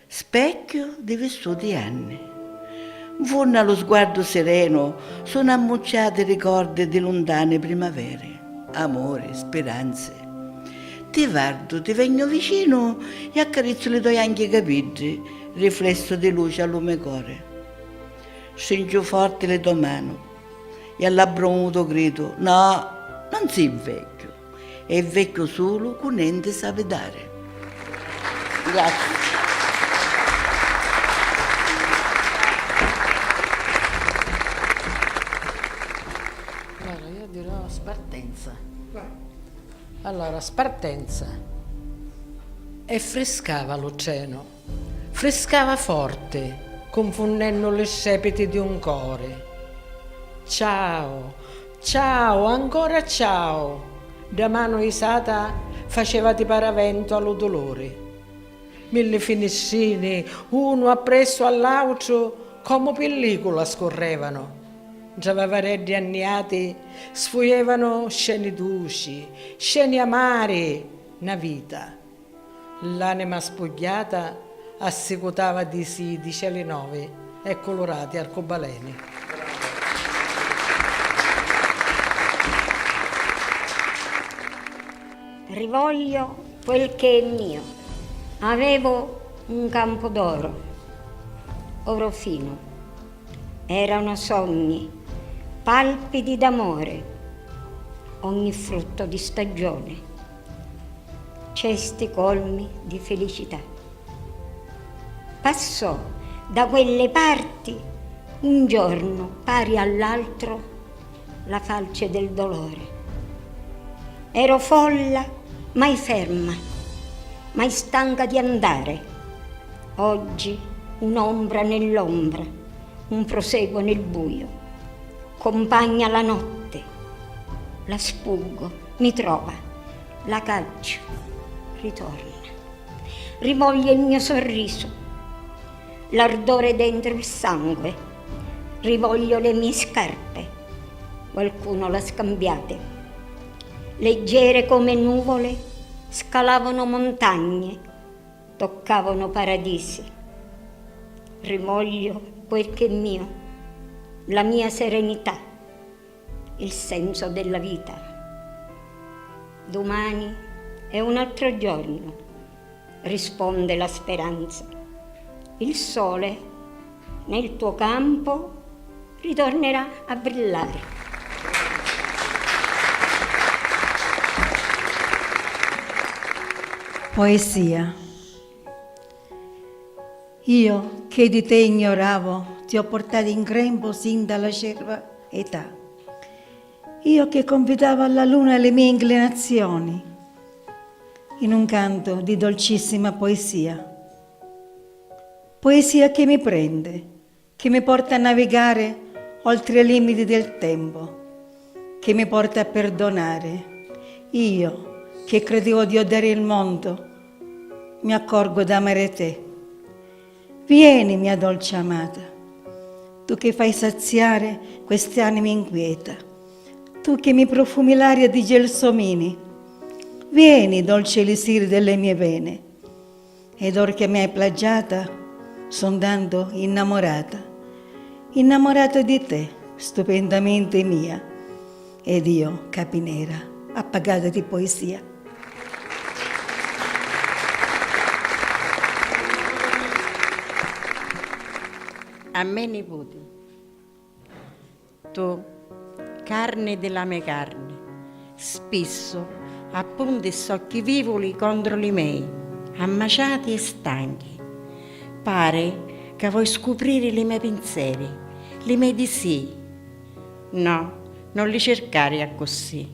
specchio di vissuti anni. Funna lo sguardo sereno, sono ammucciati ricordi di lontane primavere, amore, speranze. Ti guardo, ti vengo vicino e accarezzo le tue anche capite, riflesso di luce al lume core. Stringo forte le tue mani e all'abbronto grido: no, non sei vecchio, è vecchio solo con niente sa dare. Grazie. Allora, io dirò Spartenza. Allora, Spartenza. E frescava l'oceano, frescava forte, confondendo le sepeti di un core. Ciao, ciao, ancora ciao. Da mano isata facevati paravento allo dolore. Mille finissini, uno appresso all'altro, come pellicola scorrevano. tra vavareddi anniati, sfuglievano sceni duci, sceni amari, una vita. L'anima spogliata assicutava di sì di cieli nuovi e colorati arcobaleni. Rivoglio quel che è mio. Avevo un campo d'oro, oro fino. Erano sogni, palpiti d'amore, ogni frutto di stagione, cesti colmi di felicità. Passò da quelle parti un giorno pari all'altro la falce del dolore. Ero folla, mai ferma, mai stanca di andare. Oggi un'ombra nell'ombra, un proseguo nel buio. Compagna la notte, la sfuggo, mi trova, la caccio, ritorna. Rivoglio il mio sorriso, l'ardore dentro il sangue. Rivoglio le mie scarpe, qualcuno l'ha scambiate. Leggere come nuvole, scalavano montagne, toccavano paradisi. Rivoglio quel che è mio, la mia serenità, il senso della vita. Domani è un altro giorno, risponde la speranza. Il sole nel tuo campo ritornerà a brillare. Poesia. Io che di te ignoravo, ti ho portato in grembo sin dalla cerva età. Io che confidavo alla luna le mie inclinazioni, in un canto di dolcissima poesia. Poesia che mi prende, che mi porta a navigare oltre i limiti del tempo, che mi porta a perdonare. Io che credevo di odiare il mondo, mi accorgo d'amare te. Vieni, mia dolce amata, tu che fai saziare queste anime inquieta, tu che mi profumi l'aria di gelsomini. Vieni, dolce elisir delle mie vene, ed or che mi hai plagiata, son tanto innamorata, innamorata di te, stupendamente mia, ed io, capinera, appagata di poesia. A me nipoti, tu, carne della mia carne, spesso appunti socchi vivoli contro li miei, ammaciati e stanchi. Pare che vuoi scoprire i miei pensieri, li miei desi. No, non li cercare a così.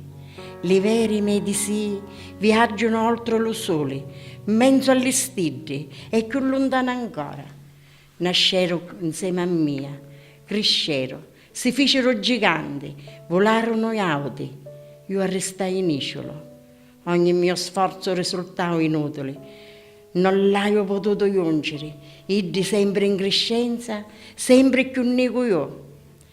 I veri miei desi viaggiano oltre lo sole, mezzo agli stidi e più lontano ancora. Nascero insieme a mia, crescero, si fecero giganti, volarono auti. Io arrestai in isolo. Ogni mio sforzo risultava inutile. Non l'avevo potuto giungere. Iddi sempre in crescenza, sempre più nego io.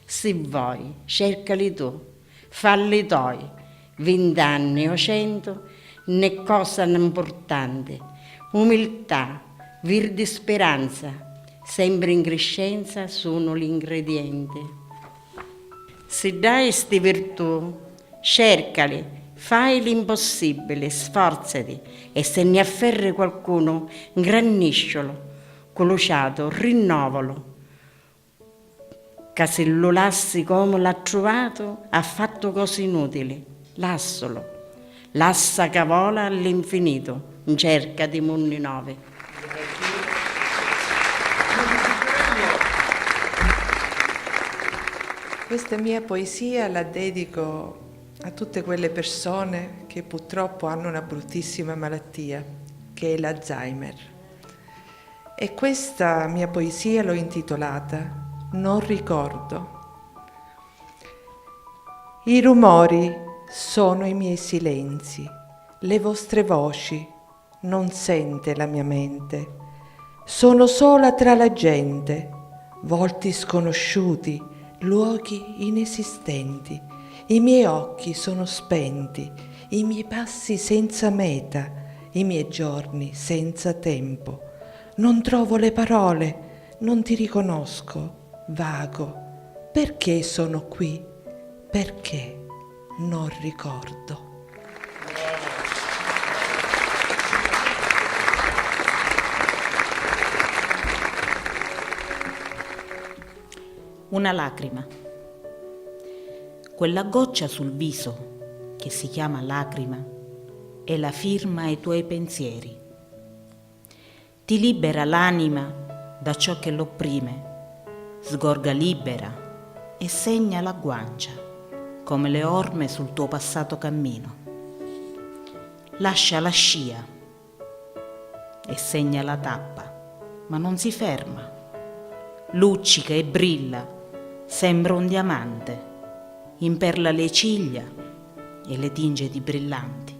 Se vuoi, cercali tu, falli tuoi. 20 anni o 100, né cosa importante. Umiltà, vir di speranza, sempre in crescenza sono l'ingrediente. Se dai sti virtù, cercali, fai l'impossibile, sforzati e se ne afferri qualcuno, ingrannisciolo, coluciato, rinnovalo. Che se lo lassi come l'ha trovato, ha fatto cose inutili, lassalo, lassa che vola all'infinito, in cerca di mondi nuovi. Questa mia poesia la dedico a tutte quelle persone che purtroppo hanno una bruttissima malattia, che è l'Alzheimer. E questa mia poesia l'ho intitolata Non ricordo. I rumori sono i miei silenzi, le vostre voci non sente la mia mente. Sono sola tra la gente, volti sconosciuti, luoghi inesistenti, i miei occhi sono spenti, i miei passi senza meta, i miei giorni senza tempo. Non trovo le parole, non ti riconosco, vago. Perché sono qui? Perché non ricordo. Una lacrima. Quella goccia sul viso che si chiama lacrima è la firma ai tuoi pensieri. Ti libera l'anima da ciò che l'opprime, sgorga libera e segna la guancia come le orme sul tuo passato cammino. Lascia la scia e segna la tappa, ma non si ferma. Luccica e brilla, sembra un diamante, imperla le ciglia e le tinge di brillanti.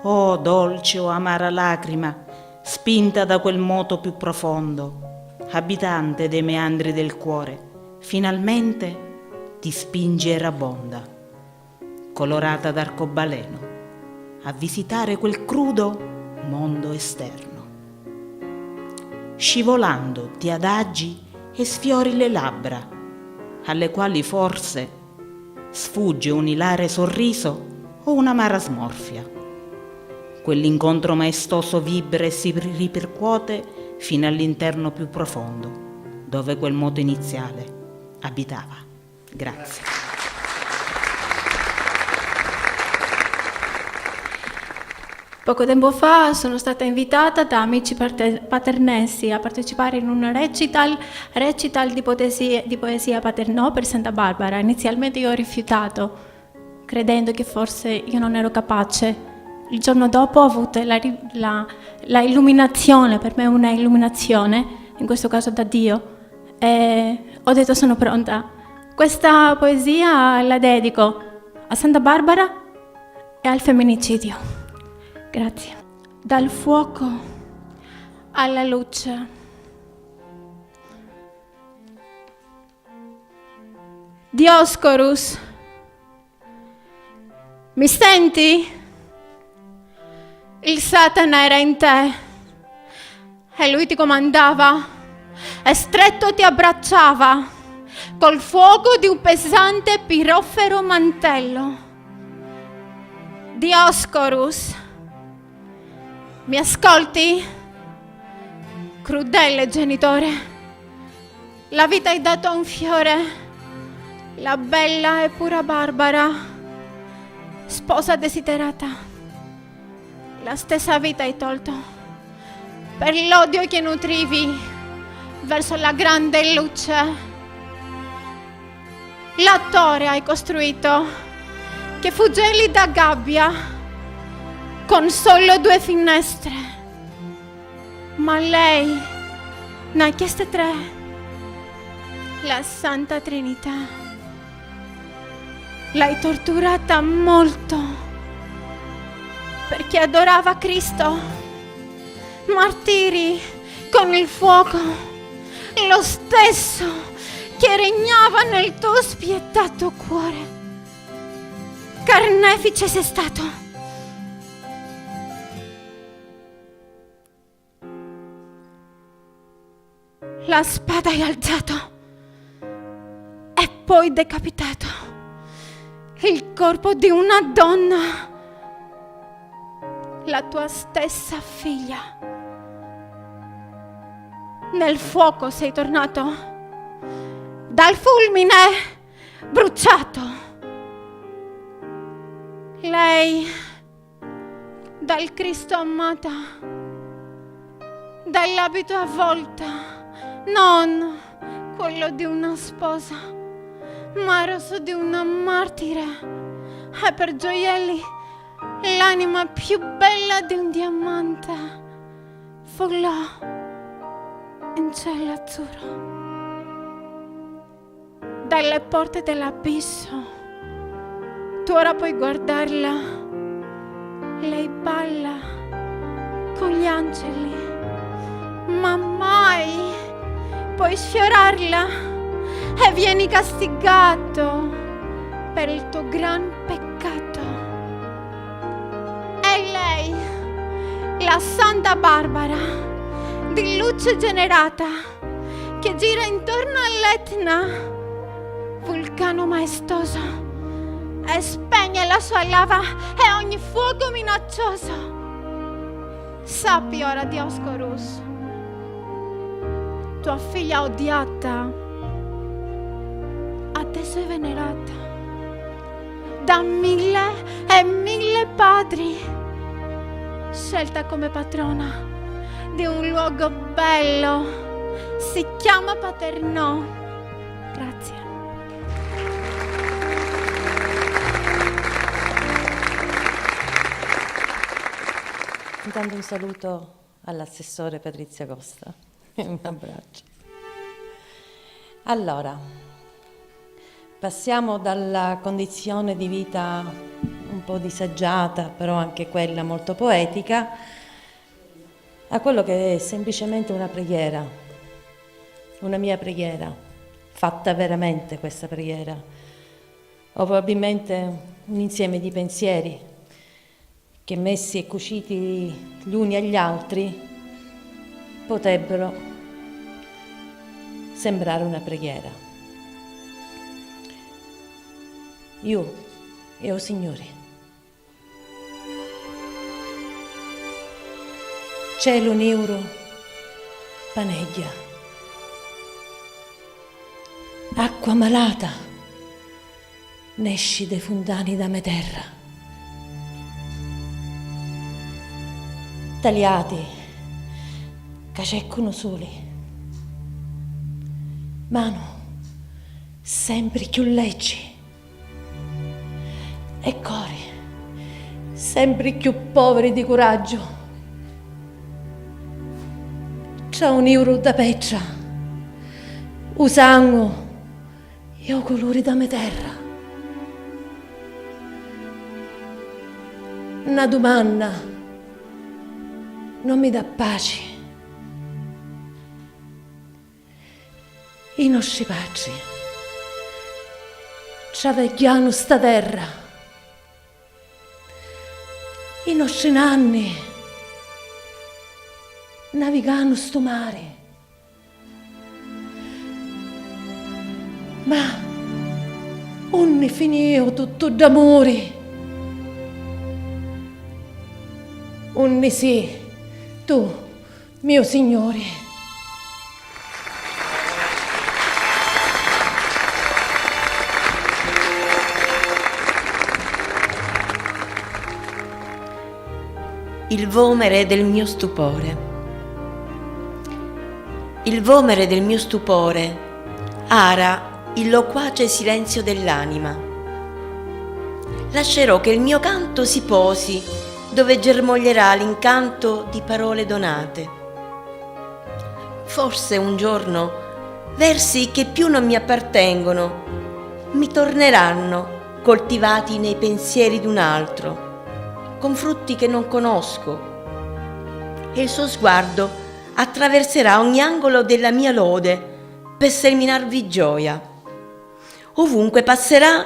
Oh dolce o amara lacrima, spinta da quel moto più profondo, abitante dei meandri del cuore, finalmente ti spinge erabonda, colorata d'arcobaleno, a visitare quel crudo mondo esterno. Scivolando ti adagi e sfiori le labbra, alle quali forse sfugge un ilare sorriso o un'amara smorfia. Quell'incontro maestoso vibra e si ripercuote fino all'interno più profondo, dove quel moto iniziale abitava. Grazie. Poco tempo fa sono stata invitata da amici paternessi a partecipare in un recital di poesia paternò per Santa Barbara. Inizialmente io ho rifiutato, credendo che forse io non ero capace. Il giorno dopo ho avuto la illuminazione, per me una illuminazione, in questo caso da Dio, e ho detto sono pronta. Questa poesia la dedico a Santa Barbara e al femminicidio. Grazie. Dal fuoco alla luce. Dioscorus, mi senti? Il Satana era in te e lui ti comandava e stretto ti abbracciava col fuoco di un pesante pirofero mantello. Dioscorus, mi ascolti? Crudele genitore, la vita hai dato a un fiore, la bella e pura Barbara, sposa desiderata, la stessa vita hai tolto per l'odio che nutrivi verso la grande luce. La torre hai costruito che fu gelida gabbia con solo 2 finestre, ma lei ne ha chieste 3, la Santa Trinità. L'hai torturata molto perché adorava Cristo. Martiri con il fuoco, lo stesso che regnava nel tuo spietato cuore. Carnefice sei stato. La spada hai alzato e poi decapitato il corpo di una donna, la tua stessa figlia. Nel fuoco sei tornato, dal fulmine bruciato. Lei dal Cristo amata, dall'abito avvolta, non quello di una sposa, ma rosso di una martire, e per gioielli l'anima più bella di un diamante volò in cielo azzurro. Dalle porte dell'abisso tu ora puoi guardarla, lei balla con gli angeli, ma mai puoi sfiorarla e vieni castigato per il tuo gran peccato. E lei, la Santa Barbara, di luce generata, che gira intorno all'Etna, vulcano maestoso, e spegne la sua lava e ogni fuoco minaccioso. Sappi ora, Dioscorus, tua figlia odiata adesso è venerata da 1000 e 1000 padri, scelta come patrona di un luogo bello, si chiama Paternò. Grazie. Intanto un saluto all'assessore Patrizia Costa e un abbraccio. Allora, passiamo dalla condizione di vita un po' disagiata, però anche quella molto poetica, a quello che è semplicemente una preghiera, una mia preghiera, fatta veramente questa preghiera, o probabilmente un insieme di pensieri che messi e cuciti gli uni agli altri potrebbero sembrare una preghiera. Io e o Signore, cielo neuro paneggia, acqua malata nesci dei fondani da me terra, tagliati caceccono soli, mano sempre più leggi e cori sempre più poveri di coraggio. C'è un euro da peccia, usango e o colori da me terra. Una domanda non mi dà pace. I nostri padri ciaveggiano sta terra, i nostri nanni navigano sto mare, ma non ne finio tutto d'amore, non ne sì. Tu, mio Signore, il vomere del mio stupore. Il vomere del mio stupore ara il loquace silenzio dell'anima. Lascerò che il mio canto si posi dove germoglierà l'incanto di parole donate. Forse un giorno versi che più non mi appartengono mi torneranno coltivati nei pensieri d'un altro, con frutti che non conosco, e il suo sguardo attraverserà ogni angolo della mia lode per seminarvi gioia. Ovunque passerà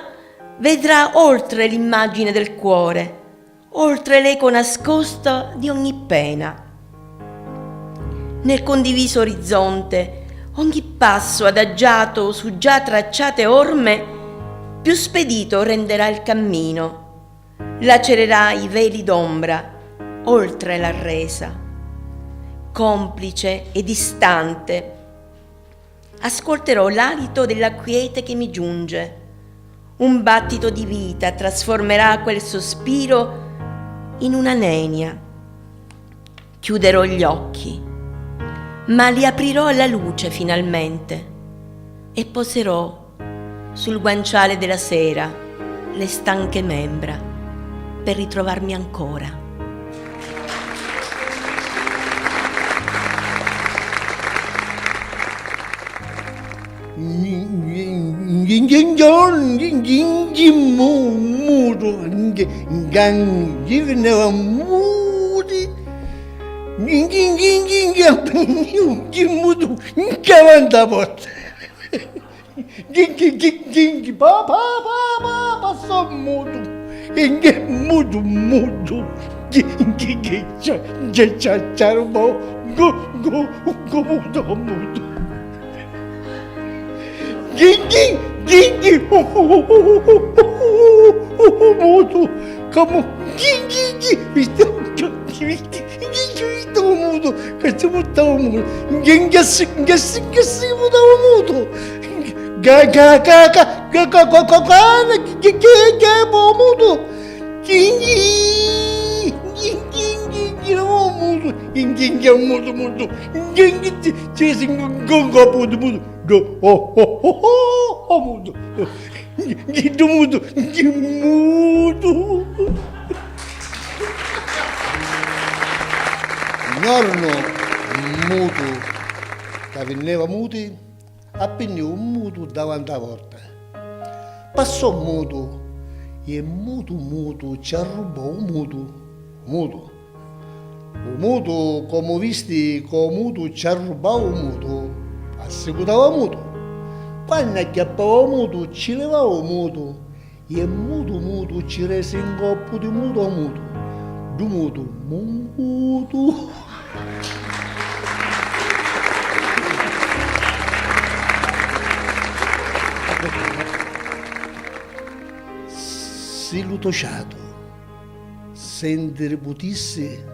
vedrà oltre l'immagine del cuore, oltre l'eco nascosta di ogni pena. Nel condiviso orizzonte, ogni passo adagiato su già tracciate orme, più spedito renderà il cammino, lacererà i veli d'ombra, oltre la resa. Complice e distante, ascolterò l'alito della quiete che mi giunge. Un battito di vita trasformerà quel sospiro in una nenia. Chiuderò gli occhi, ma li aprirò alla luce finalmente e poserò sul guanciale della sera le stanche membra per ritrovarmi ancora. Gingi, pa, passo muto. Inge muto. Gingi, ciarbo, go, muto. Gingi, muto. Come, gingi, visto muto, che si buttava muto. Gingi, buttava muto. Giorno muto, che veniva muti, appena un muto davanti alla porta. Passò muto e muto ci rubò un muto. Un muto, come visti, con muto ci rubava un muto, assicurava muto. Quando acchiappava muto ci levava un muto e muto ci rese in coppo di muto a muto. Du muto. Si lutociato, senti riputisse,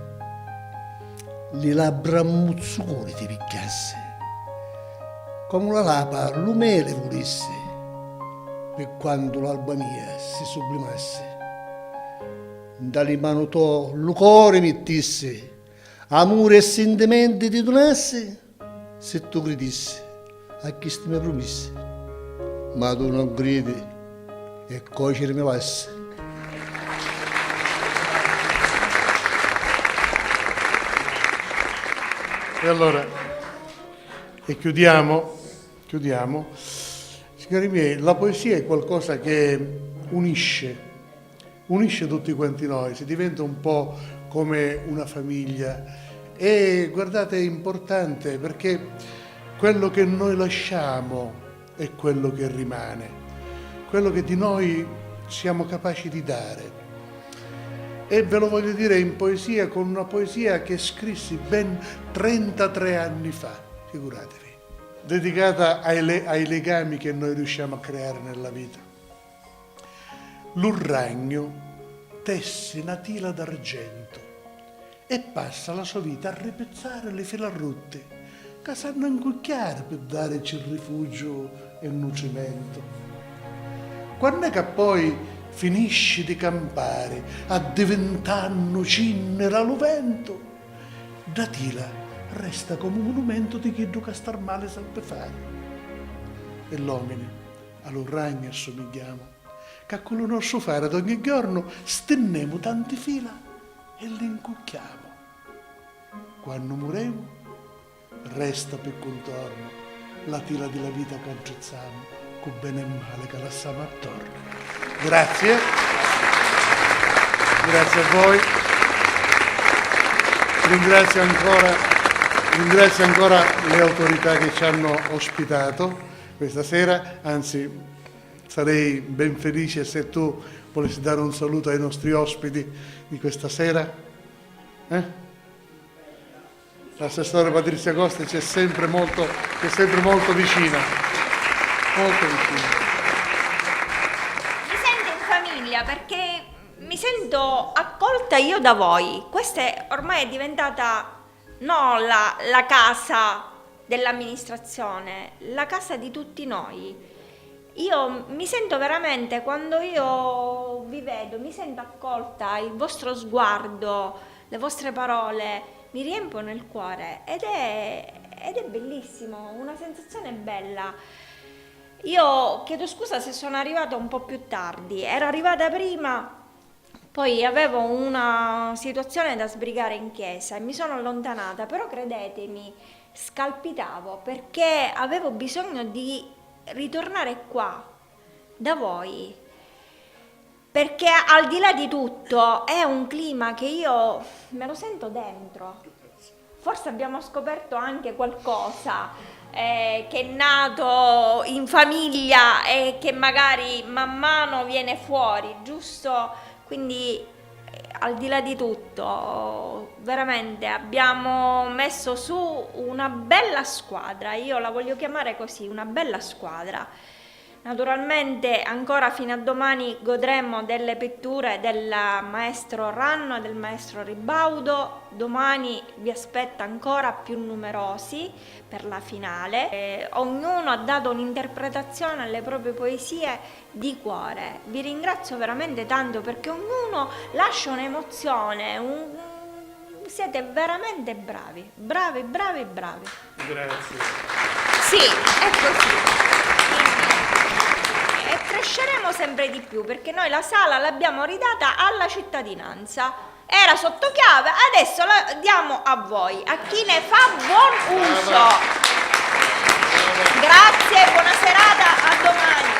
le labbra muzzuconi ti picchiasse, come la lapa l'umele volesse, per quando l'alba mia si sublimasse. Dalle mano to lo cuore mettisse, amore e sentimenti ti donasse, se tu credissi a chi ti mi promesse, ma tu non credi e cocere mi passa. E allora, chiudiamo. Signori miei, la poesia è qualcosa che unisce tutti quanti noi, si diventa un po' come una famiglia e guardate è importante perché quello che noi lasciamo è quello che rimane, quello che di noi siamo capaci di dare. E ve lo voglio dire in poesia, con una poesia che scrissi ben 33 anni fa, figuratevi, dedicata ai legami che noi riusciamo a creare nella vita. L'urragno tesse una tela d'argento e passa la sua vita a ripezzare le fila rotte che sanno incucchiare per darci il rifugio e il nutrimento. Quando è che poi finisci di campare a diventare cinnera lo vento, da tela resta come un monumento di chi che star male sempre fare. E l'omine all'urragno assomigliamo, che a quello nostro fare ad ogni giorno stennemo tante fila e le incucchiamo. Quando muremo resta per contorno la tela della vita che aggiuzziamo con bene e male che lasciamo attorno. Grazie a voi. Ringrazio ancora le autorità che ci hanno ospitato questa sera, anzi sarei ben felice se tu volessi dare un saluto ai nostri ospiti di questa sera. L'assessore Patrizia Costa ci è sempre molto vicina. Molto vicina. Perché mi sento accolta io da voi. Questa ormai è diventata non la casa dell'amministrazione, la casa di tutti noi. Io mi sento veramente, quando io vi vedo, mi sento accolta, il vostro sguardo, le vostre parole mi riempiono il cuore ed è bellissimo, una sensazione bella. Io chiedo scusa se sono arrivata un po' più tardi, ero arrivata prima, poi avevo una situazione da sbrigare in chiesa e mi sono allontanata, però credetemi, scalpitavo perché avevo bisogno di ritornare qua, da voi, perché al di là di tutto è un clima che io me lo sento dentro. Forse abbiamo scoperto anche qualcosa che è nato in famiglia e che magari man mano viene fuori, giusto? Quindi al di là di tutto, veramente abbiamo messo su una bella squadra, io la voglio chiamare così, una bella squadra. Naturalmente ancora fino a domani godremo delle pitture del maestro Ranno e del maestro Ribaudo. Domani vi aspetta ancora più numerosi per la finale. Ognuno ha dato un'interpretazione alle proprie poesie di cuore. Vi ringrazio veramente tanto perché ognuno lascia un'emozione, siete veramente bravi. Grazie. Sì, è così. E cresceremo sempre di più perché noi la sala l'abbiamo ridata alla cittadinanza. Era sotto chiave, adesso la diamo a voi, a chi ne fa buon uso. Grazie, buona serata, a domani.